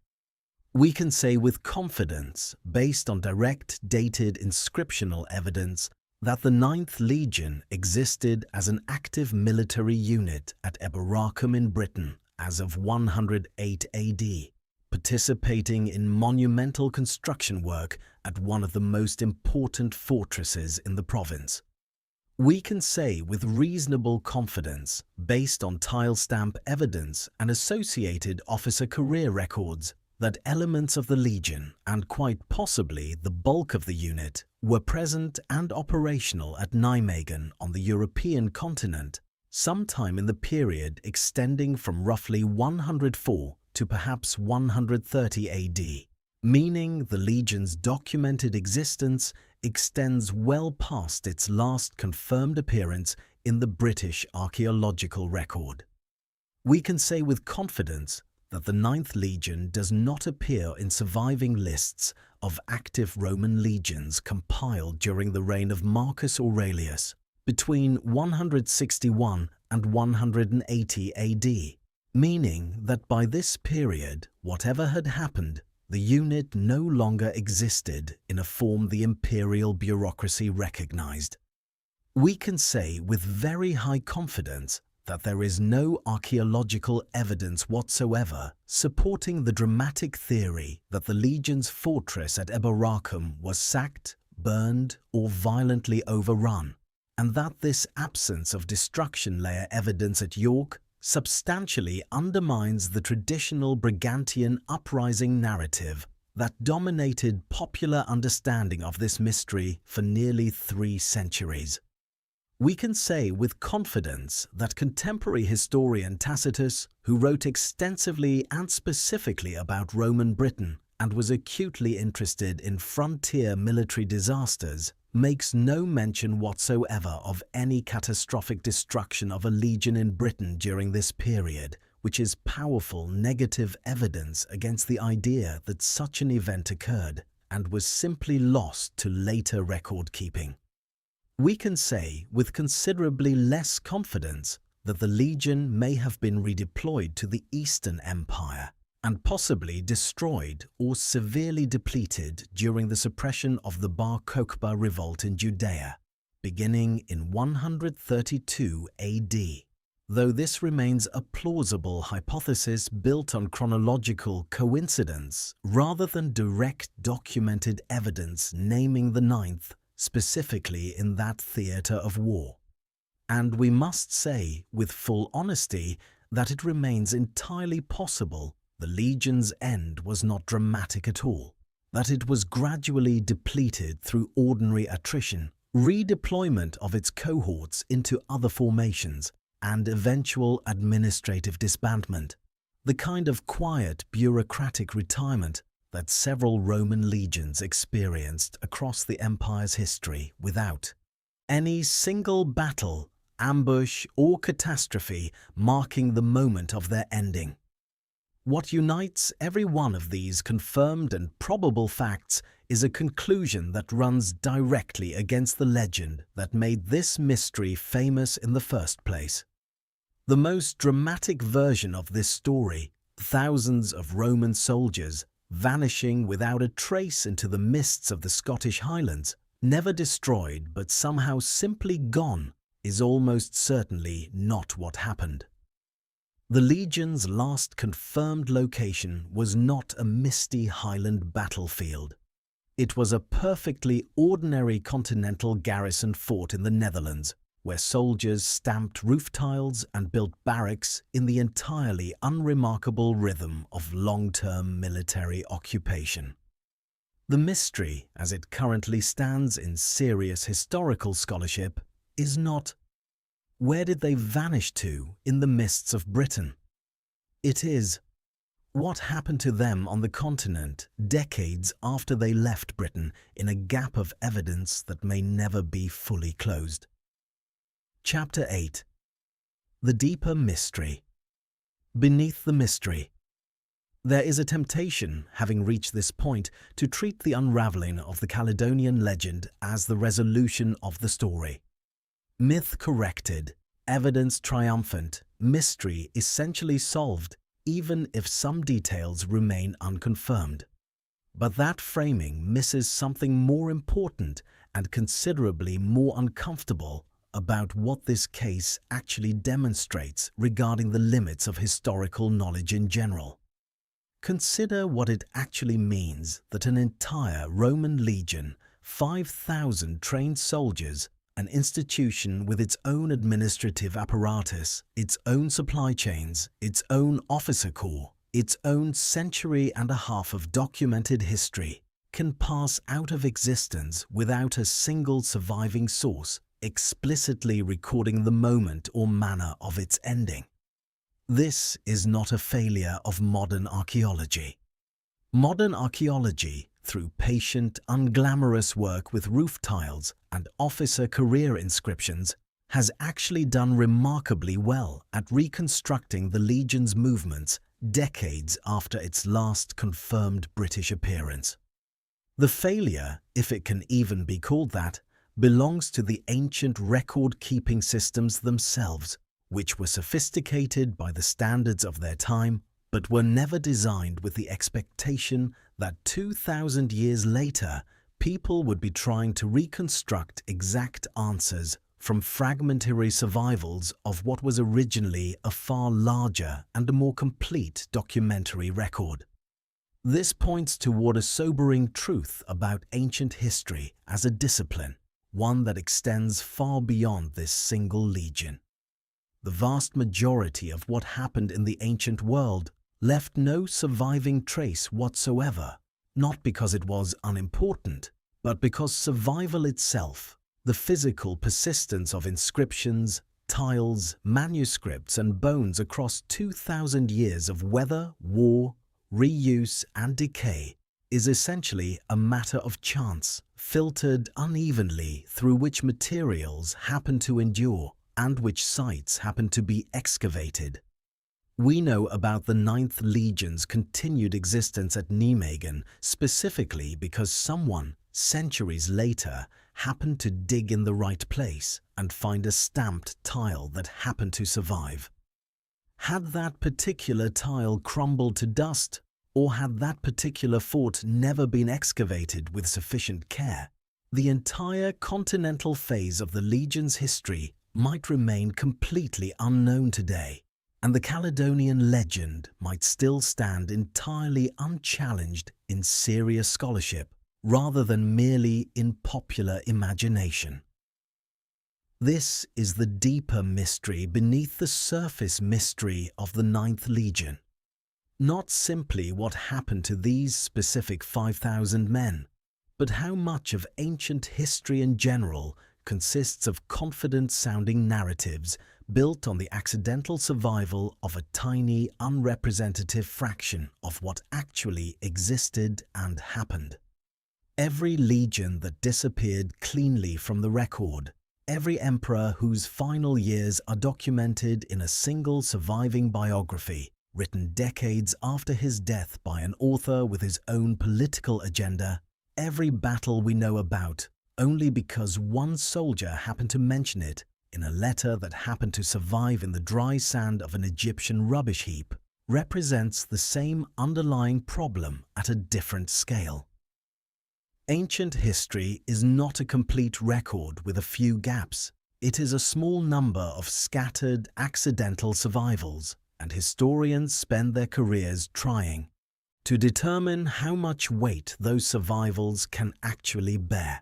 We can say with confidence, based on direct dated inscriptional evidence, that the Ninth Legion existed as an active military unit at Eboracum in Britain as of 108 AD, participating in monumental construction work at one of the most important fortresses in the province. We can say with reasonable confidence, based on tile stamp evidence and associated officer career records, that elements of the Legion, and quite possibly the bulk of the unit, were present and operational at Nijmegen on the European continent sometime in the period extending from roughly 104 to perhaps 130 AD, meaning the Legion's documented existence extends well past its last confirmed appearance in the British archaeological record. We can say with confidence that the Ninth Legion does not appear in surviving lists of active Roman legions compiled during the reign of Marcus Aurelius between 161 and 180 AD, meaning that by this period, whatever had happened, the unit no longer existed in a form the imperial bureaucracy recognized. We can say with very high confidence that there is no archaeological evidence whatsoever supporting the dramatic theory that the Legion's fortress at Eboracum was sacked, burned, or violently overrun, and that this absence of destruction layer evidence at York substantially undermines the traditional Brigantian uprising narrative that dominated popular understanding of this mystery for nearly 3 centuries. We can say with confidence that contemporary historian Tacitus, who wrote extensively and specifically about Roman Britain and was acutely interested in frontier military disasters, makes no mention whatsoever of any catastrophic destruction of a legion in Britain during this period, which is powerful negative evidence against the idea that such an event occurred and was simply lost to later record-keeping. We can say with considerably less confidence that the Legion may have been redeployed to the Eastern Empire and possibly destroyed or severely depleted during the suppression of the Bar Kokhba revolt in Judea, beginning in 132 AD, though this remains a plausible hypothesis built on chronological coincidence rather than direct documented evidence naming the ninth specifically in that theatre of war. And we must say, with full honesty, that it remains entirely possible the legion's end was not dramatic at all, that it was gradually depleted through ordinary attrition, redeployment of its cohorts into other formations, and eventual administrative disbandment, the kind of quiet bureaucratic retirement that several Roman legions experienced across the empire's history without any single battle, ambush, or catastrophe marking the moment of their ending. What unites every one of these confirmed and probable facts is a conclusion that runs directly against the legend that made this mystery famous in the first place. The most dramatic version of this story, thousands of Roman soldiers vanishing without a trace into the mists of the Scottish highlands, never destroyed but somehow simply gone, is almost certainly not what happened. The legion's last confirmed location was not a misty highland battlefield. It was a perfectly ordinary continental garrison fort in the Netherlands, where soldiers stamped roof tiles and built barracks in the entirely unremarkable rhythm of long-term military occupation. The mystery, as it currently stands in serious historical scholarship, is not, where did they vanish to in the mists of Britain? It is, what happened to them on the continent decades after they left Britain in a gap of evidence that may never be fully closed. Chapter 8. The Deeper Mystery. Beneath the mystery. There is a temptation, having reached this point, to treat the unravelling of the Caledonian legend as the resolution of the story. Myth corrected, evidence triumphant, mystery essentially solved, even if some details remain unconfirmed. But that framing misses something more important and considerably more uncomfortable about what this case actually demonstrates regarding the limits of historical knowledge in general. Consider what it actually means that an entire Roman legion, 5,000 trained soldiers, an institution with its own administrative apparatus, its own supply chains, its own officer corps, its own century and a half of documented history, can pass out of existence without a single surviving source explicitly recording the moment or manner of its ending. This is not a failure of modern archaeology. Modern archaeology, through patient, unglamorous work with roof tiles and officer career inscriptions, has actually done remarkably well at reconstructing the legion's movements decades after its last confirmed British appearance. The failure, if it can even be called that, belongs to the ancient record-keeping systems themselves, which were sophisticated by the standards of their time, but were never designed with the expectation that 2,000 years later, people would be trying to reconstruct exact answers from fragmentary survivals of what was originally a far larger and a more complete documentary record. This points toward a sobering truth about ancient history as a discipline, one that extends far beyond this single legion. The vast majority of what happened in the ancient world left no surviving trace whatsoever, not because it was unimportant, but because survival itself, the physical persistence of inscriptions, tiles, manuscripts and bones across 2,000 years of weather, war, reuse and decay, is essentially a matter of chance, filtered unevenly through which materials happen to endure and which sites happen to be excavated. We know about the Ninth Legion's continued existence at Nijmegen specifically because someone, centuries later, happened to dig in the right place and find a stamped tile that happened to survive. Had that particular tile crumbled to dust, or had that particular fort never been excavated with sufficient care, The entire continental phase of the legion's history might remain completely unknown today, and the Caledonian legend might still stand entirely unchallenged in serious scholarship rather than merely in popular imagination. This is the deeper mystery beneath the surface mystery of the Ninth Legion. Not simply what happened to these specific 5,000 men, but how much of ancient history in general consists of confident-sounding narratives built on the accidental survival of a tiny, unrepresentative fraction of what actually existed and happened. Every legion that disappeared cleanly from the record, every emperor whose final years are documented in a single surviving biography, written decades after his death by an author with his own political agenda, every battle we know about only because one soldier happened to mention it in a letter that happened to survive in the dry sand of an Egyptian rubbish heap, represents the same underlying problem at a different scale. Ancient history is not a complete record with a few gaps. It is a small number of scattered, accidental survivals, and historians spend their careers trying to determine how much weight those survivals can actually bear.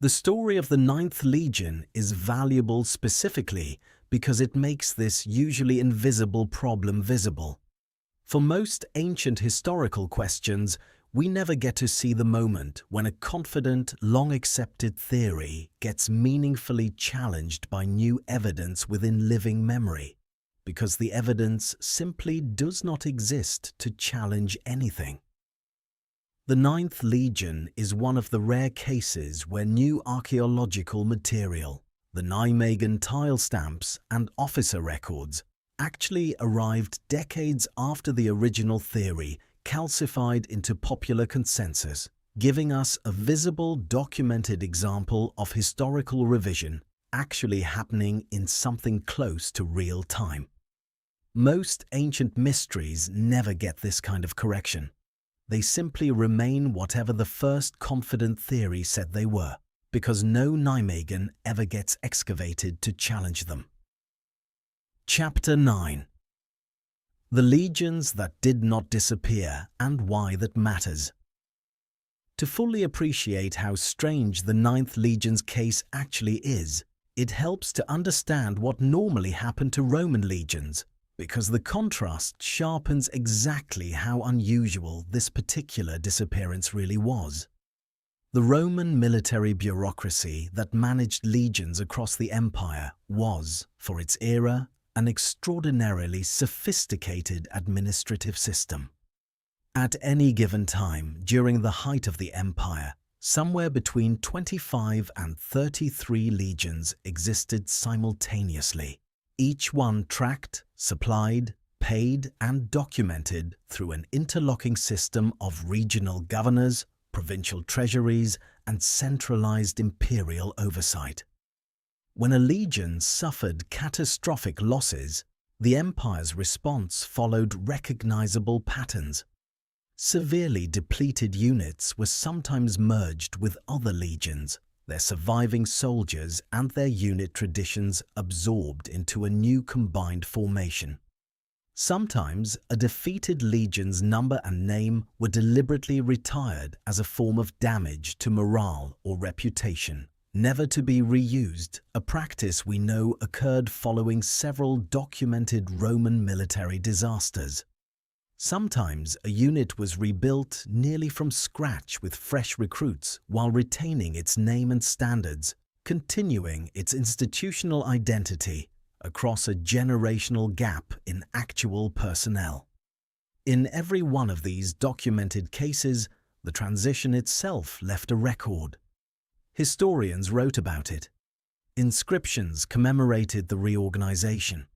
The story of the Ninth Legion is valuable specifically because it makes this usually invisible problem visible. For most ancient historical questions, we never get to see the moment when a confident, long-accepted theory gets meaningfully challenged by new evidence within living memory, because the evidence simply does not exist to challenge anything. The Ninth Legion is one of the rare cases where new archaeological material, the Nijmegen tile stamps and officer records, actually arrived decades after the original theory calcified into popular consensus, giving us a visible, documented example of historical revision actually happening in something close to real time. Most ancient mysteries never get this kind of correction. They simply remain whatever the first confident theory said they were, because no Nijmegen ever gets excavated to challenge them. Chapter 9. The legions that did not disappear and why that matters. To fully appreciate how strange the Ninth Legion's case actually is, it helps to understand what normally happened to Roman legions, because the contrast sharpens exactly how unusual this particular disappearance really was. The Roman military bureaucracy that managed legions across the empire was, for its era, an extraordinarily sophisticated administrative system. At any given time during the height of the empire, somewhere between 25 and 33 legions existed simultaneously, each one tracked, supplied, paid, and documented through an interlocking system of regional governors, provincial treasuries, and centralized imperial oversight. When a legion suffered catastrophic losses, the empire's response followed recognizable patterns. Severely depleted units were sometimes merged with other legions, their surviving soldiers and their unit traditions absorbed into a new combined formation. Sometimes a defeated legion's number and name were deliberately retired as a form of damage to morale or reputation, never to be reused, a practice we know occurred following several documented Roman military disasters. Sometimes a unit was rebuilt nearly from scratch with fresh recruits while retaining its name and standards, continuing its institutional identity across a generational gap in actual personnel. In every one of these documented cases, the transition itself left a record. Historians wrote about it. Inscriptions commemorated the reorganization.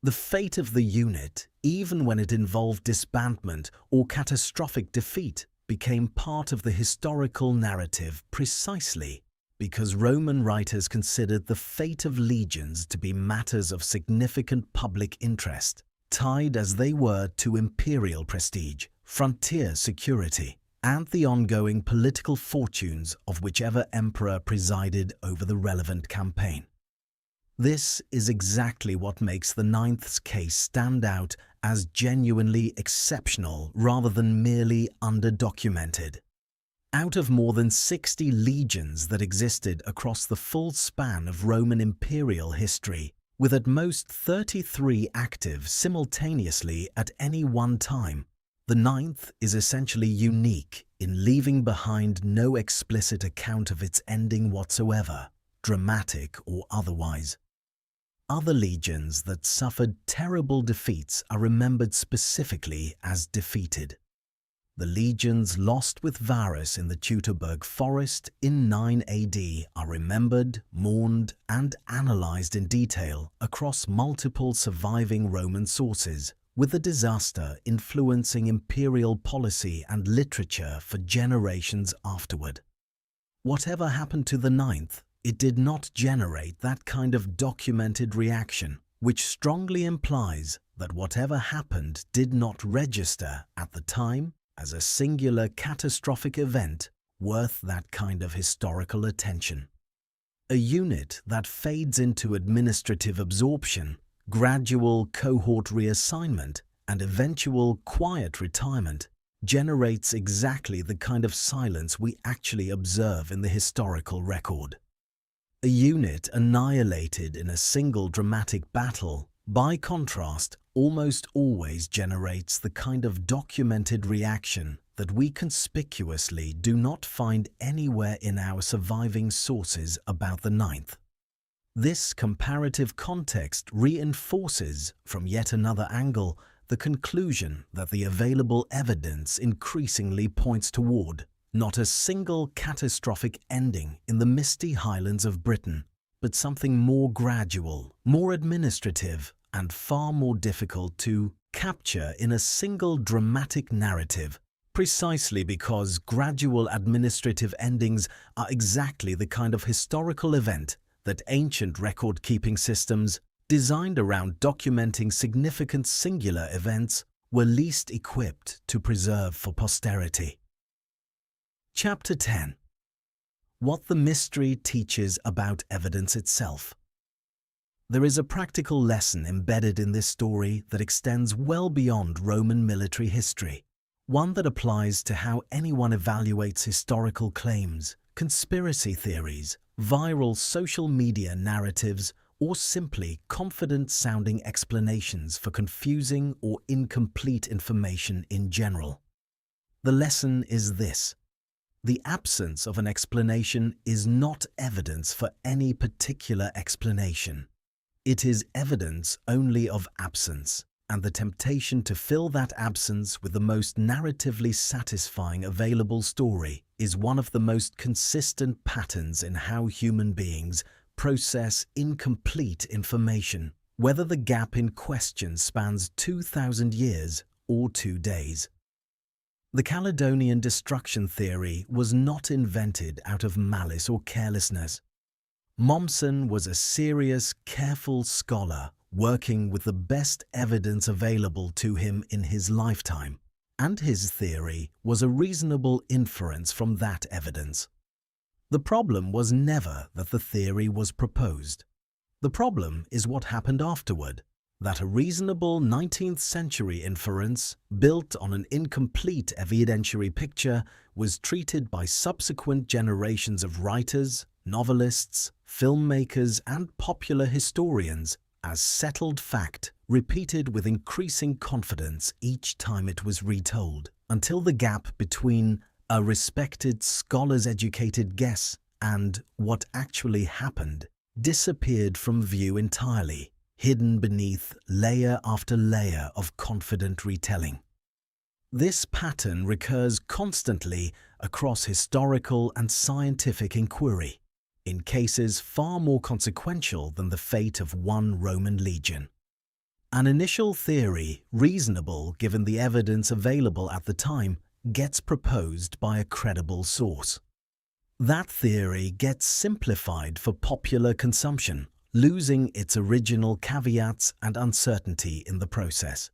The fate of the unit, even when it involved disbandment or catastrophic defeat, became part of the historical narrative precisely because Roman writers considered the fate of legions to be matters of significant public interest, tied as they were to imperial prestige, frontier security, and the ongoing political fortunes of whichever emperor presided over the relevant campaign. This is exactly what makes the Ninth's case stand out as genuinely exceptional rather than merely underdocumented. Out of more than 60 legions that existed across the full span of Roman imperial history, with at most 33 active simultaneously at any one time, the Ninth is essentially unique in leaving behind no explicit account of its ending whatsoever, dramatic or otherwise. Other legions that suffered terrible defeats are remembered specifically as defeated. The legions lost with Varus in the Teutoburg forest in 9 AD are remembered, mourned, and analysed in detail across multiple surviving Roman sources, with the disaster influencing imperial policy and literature for generations afterward. Whatever happened to the Ninth, it did not generate that kind of documented reaction, which strongly implies that whatever happened did not register at the time as a singular catastrophic event worth that kind of historical attention. A unit that fades into administrative absorption, gradual cohort reassignment, and eventual quiet retirement generates exactly the kind of silence we actually observe in the historical record. A unit annihilated in a single dramatic battle, by contrast, almost always generates the kind of documented reaction that we conspicuously do not find anywhere in our surviving sources about the Ninth. This comparative context reinforces, from yet another angle, the conclusion that the available evidence increasingly points toward not a single catastrophic ending in the misty highlands of Britain, but something more gradual, more administrative, and far more difficult to capture in a single dramatic narrative, precisely because gradual administrative endings are exactly the kind of historical event that ancient record-keeping systems, designed around documenting significant singular events, were least equipped to preserve for posterity. Chapter 10. What the mystery teaches about evidence itself. There is a practical lesson embedded in this story that extends well beyond Roman military history, one that applies to how anyone evaluates historical claims, conspiracy theories, viral social media narratives, or simply confident-sounding explanations for confusing or incomplete information in general. The lesson is this: the absence of an explanation is not evidence for any particular explanation. It is evidence only of absence, and the temptation to fill that absence with the most narratively satisfying available story is one of the most consistent patterns in how human beings process incomplete information, whether the gap in question spans 2,000 years or 2 days. The Caledonian destruction theory was not invented out of malice or carelessness. Mommsen was a serious, careful scholar working with the best evidence available to him in his lifetime, and his theory was a reasonable inference from that evidence. The problem was never that the theory was proposed. The problem is what happened afterward, that a reasonable 19th century inference, built on an incomplete evidentiary picture, was treated by subsequent generations of writers, novelists, filmmakers, and popular historians as settled fact, repeated with increasing confidence each time it was retold, until the gap between a respected scholar's educated guess and what actually happened disappeared from view entirely, hidden beneath layer after layer of confident retelling. This pattern recurs constantly across historical and scientific inquiry, in cases far more consequential than the fate of one Roman legion. An initial theory, reasonable given the evidence available at the time, gets proposed by a credible source. That theory gets simplified for popular consumption, losing its original caveats and uncertainty in the process.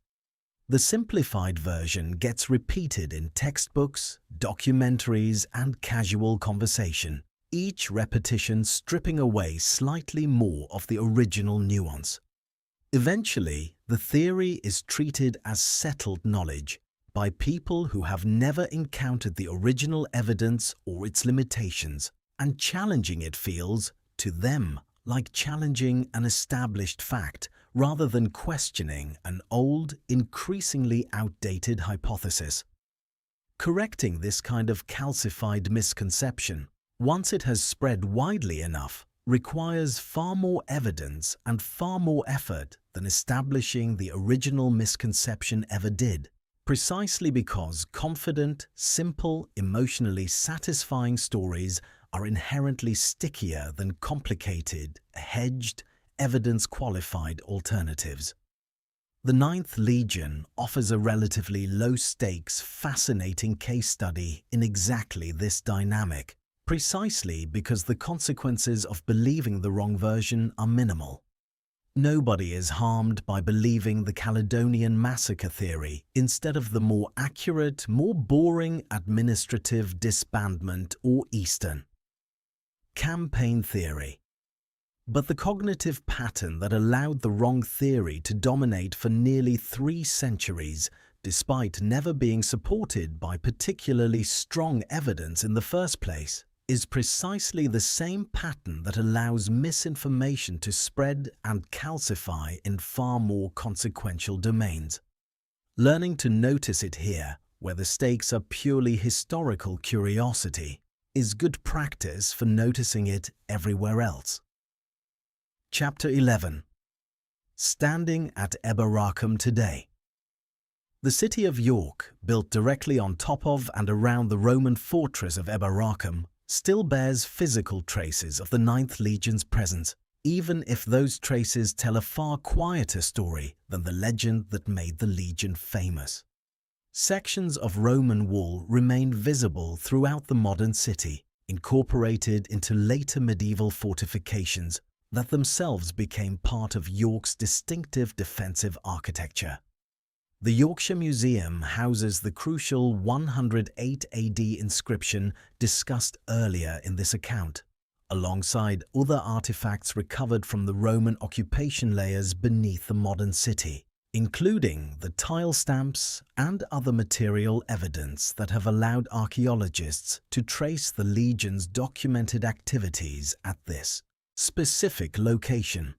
The simplified version gets repeated in textbooks, documentaries, and casual conversation, each repetition stripping away slightly more of the original nuance. Eventually, the theory is treated as settled knowledge by people who have never encountered the original evidence or its limitations, and challenging it feels, to them, like challenging an established fact rather than questioning an old, increasingly outdated hypothesis. Correcting this kind of calcified misconception, once it has spread widely enough, requires far more evidence and far more effort than establishing the original misconception ever did, precisely because confident, simple, emotionally satisfying stories are inherently stickier than complicated, hedged, evidence-qualified alternatives. The Ninth Legion offers a relatively low-stakes, fascinating case study in exactly this dynamic, precisely because the consequences of believing the wrong version are minimal. Nobody is harmed by believing the Caledonian massacre theory instead of the more accurate, more boring administrative disbandment or Eastern campaign theory. But the cognitive pattern that allowed the wrong theory to dominate for nearly 3 centuries, despite never being supported by particularly strong evidence in the first place, is precisely the same pattern that allows misinformation to spread and calcify in far more consequential domains. Learning to notice it here, where the stakes are purely historical curiosity, is good practice for noticing it everywhere else. Chapter 11. Standing at Eboracum today. The city of York, built directly on top of and around the Roman fortress of Eboracum, still bears physical traces of the Ninth Legion's presence, even if those traces tell a far quieter story than the legend that made the Legion famous. Sections of Roman wall remain visible throughout the modern city, incorporated into later medieval fortifications that themselves became part of York's distinctive defensive architecture. The Yorkshire Museum houses the crucial 108 AD inscription discussed earlier in this account, alongside other artifacts recovered from the Roman occupation layers beneath the modern city, including the tile stamps and other material evidence that have allowed archaeologists to trace the Legion's documented activities at this specific location.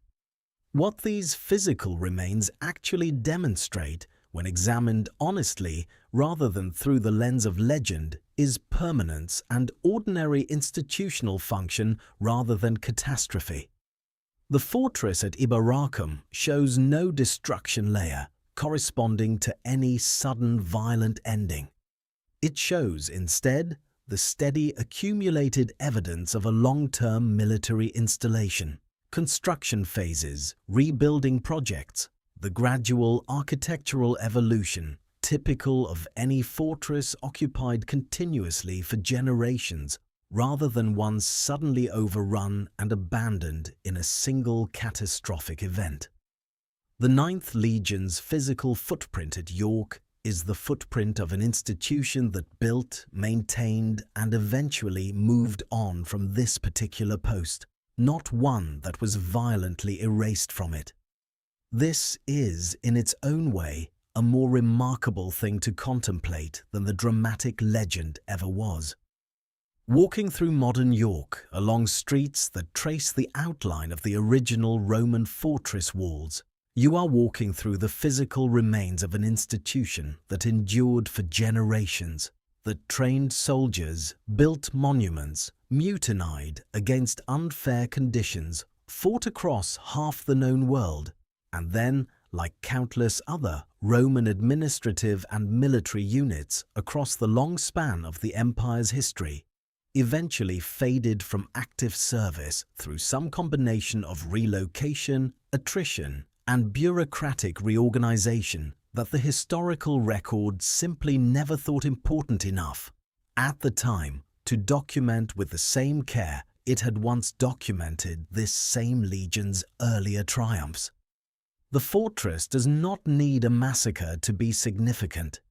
What these physical remains actually demonstrate, when examined honestly rather than through the lens of legend, is permanence and ordinary institutional function rather than catastrophe. The fortress at Eboracum shows no destruction layer corresponding to any sudden violent ending. It shows, instead, the steady accumulated evidence of a long-term military installation, construction phases, rebuilding projects, the gradual architectural evolution typical of any fortress occupied continuously for generations, rather than one suddenly overrun and abandoned in a single catastrophic event. The Ninth Legion's physical footprint at York is the footprint of an institution that built, maintained, and eventually moved on from this particular post, not one that was violently erased from it. This is, in its own way, a more remarkable thing to contemplate than the dramatic legend ever was. Walking through modern York along streets that trace the outline of the original Roman fortress walls, you are walking through the physical remains of an institution that endured for generations, that trained soldiers, built monuments, mutinied against unfair conditions, fought across half the known world, and then, like countless other Roman administrative and military units across the long span of the empire's history, eventually faded from active service through some combination of relocation, attrition, and bureaucratic reorganization that the historical record simply never thought important enough, at the time, to document with the same care it had once documented this same legion's earlier triumphs. The fortress does not need a massacre to be significant.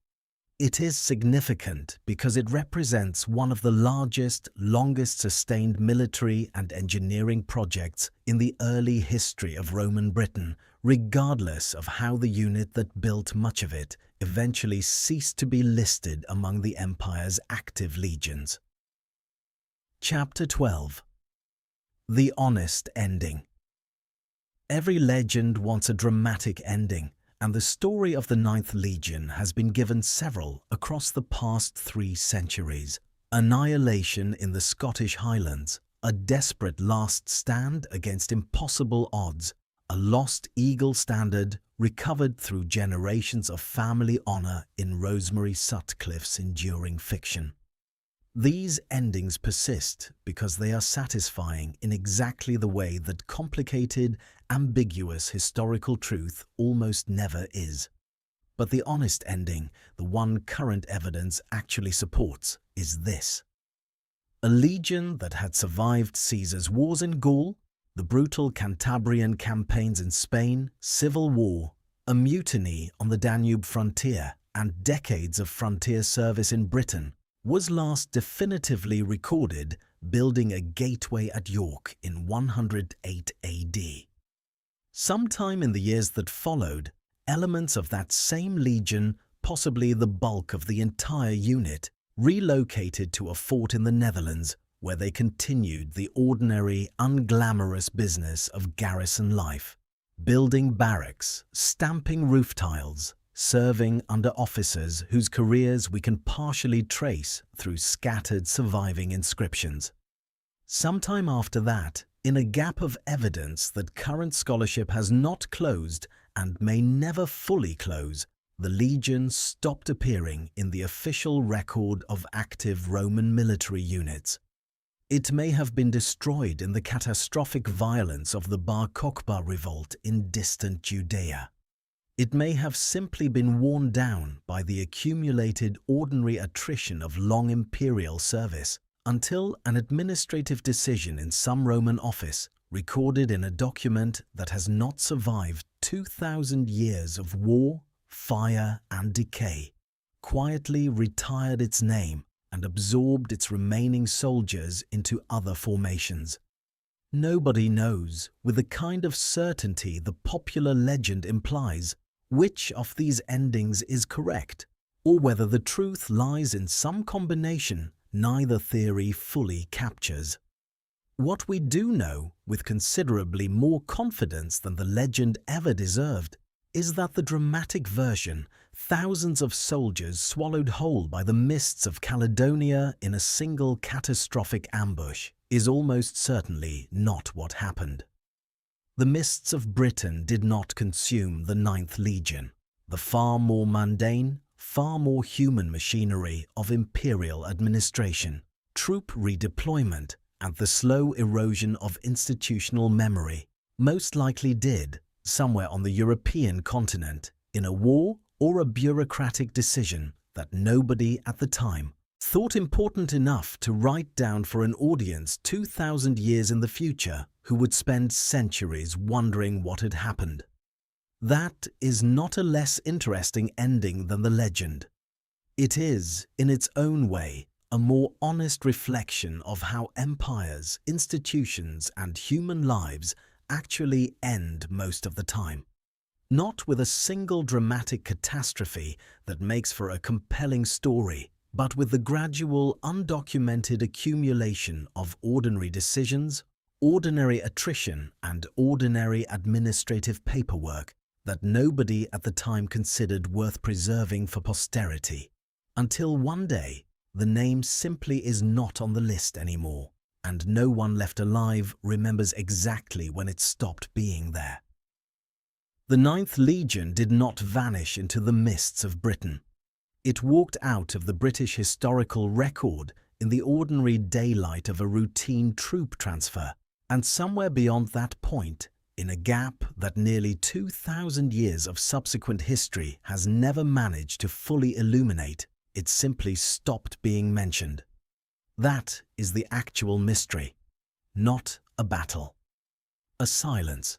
It is significant because it represents one of the largest, longest-sustained military and engineering projects in the early history of Roman Britain, regardless of how the unit that built much of it eventually ceased to be listed among the empire's active legions. Chapter 12. The Honest Ending. Every legend wants a dramatic ending, and the story of the Ninth Legion has been given several across the past 3 centuries. Annihilation in the Scottish Highlands, a desperate last stand against impossible odds, a lost eagle standard recovered through generations of family honour in Rosemary Sutcliffe's enduring fiction. These endings persist because they are satisfying in exactly the way that complicated, ambiguous historical truth almost never is. But the honest ending, the one current evidence actually supports, is this. A legion that had survived Caesar's wars in Gaul, the brutal Cantabrian campaigns in Spain, civil war, a mutiny on the Danube frontier, and decades of frontier service in Britain, was last definitively recorded building a gateway at York in 108 AD. Sometime in the years that followed, elements of that same legion, possibly the bulk of the entire unit, relocated to a fort in the Netherlands, where they continued the ordinary, unglamorous business of garrison life, building barracks, stamping roof tiles, serving under officers whose careers we can partially trace through scattered surviving inscriptions. Sometime after that, in a gap of evidence that current scholarship has not closed and may never fully close, the legion stopped appearing in the official record of active Roman military units. It may have been destroyed in the catastrophic violence of the Bar Kokhba revolt in distant Judea. It may have simply been worn down by the accumulated ordinary attrition of long imperial service, until an administrative decision in some Roman office, recorded in a document that has not survived 2,000 years of war, fire, and decay, quietly retired its name and absorbed its remaining soldiers into other formations. Nobody knows, with the kind of certainty the popular legend implies, which of these endings is correct, or whether the truth lies in some combination neither theory fully captures. What we do know, with considerably more confidence than the legend ever deserved, is that the dramatic version, thousands of soldiers swallowed whole by the mists of Caledonia in a single catastrophic ambush, is almost certainly not what happened. The mists of Britain did not consume the Ninth Legion, the far more mundane, far more human machinery of imperial administration, troop redeployment, and the slow erosion of institutional memory most likely did, somewhere on the European continent, in a war or a bureaucratic decision that nobody at the time thought important enough to write down for an audience 2,000 years in the future who would spend centuries wondering what had happened. That is not a less interesting ending than the legend. It is, in its own way, a more honest reflection of how empires, institutions, and human lives actually end most of the time. Not with a single dramatic catastrophe that makes for a compelling story, but with the gradual, undocumented accumulation of ordinary decisions, ordinary attrition, and ordinary administrative paperwork that nobody at the time considered worth preserving for posterity, until one day the name simply is not on the list anymore, and no one left alive remembers exactly when it stopped being there. The Ninth Legion did not vanish into the mists of Britain. It walked out of the British historical record in the ordinary daylight of a routine troop transfer, and somewhere beyond that point, in a gap that nearly 2,000 years of subsequent history has never managed to fully illuminate, it simply stopped being mentioned. That is the actual mystery, not a battle. A silence.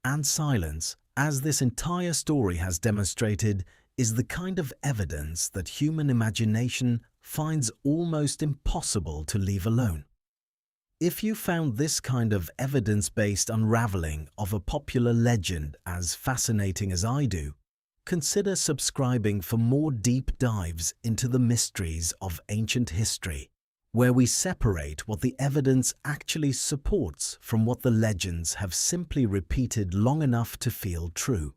And silence, as this entire story has demonstrated, is the kind of evidence that human imagination finds almost impossible to leave alone. If you found this kind of evidence-based unraveling of a popular legend as fascinating as I do, consider subscribing for more deep dives into the mysteries of ancient history, where we separate what the evidence actually supports from what the legends have simply repeated long enough to feel true.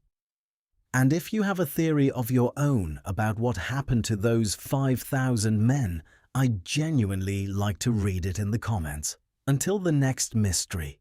And if you have a theory of your own about what happened to those 5,000 men, I'd genuinely like to read it in the comments. Until the next mystery,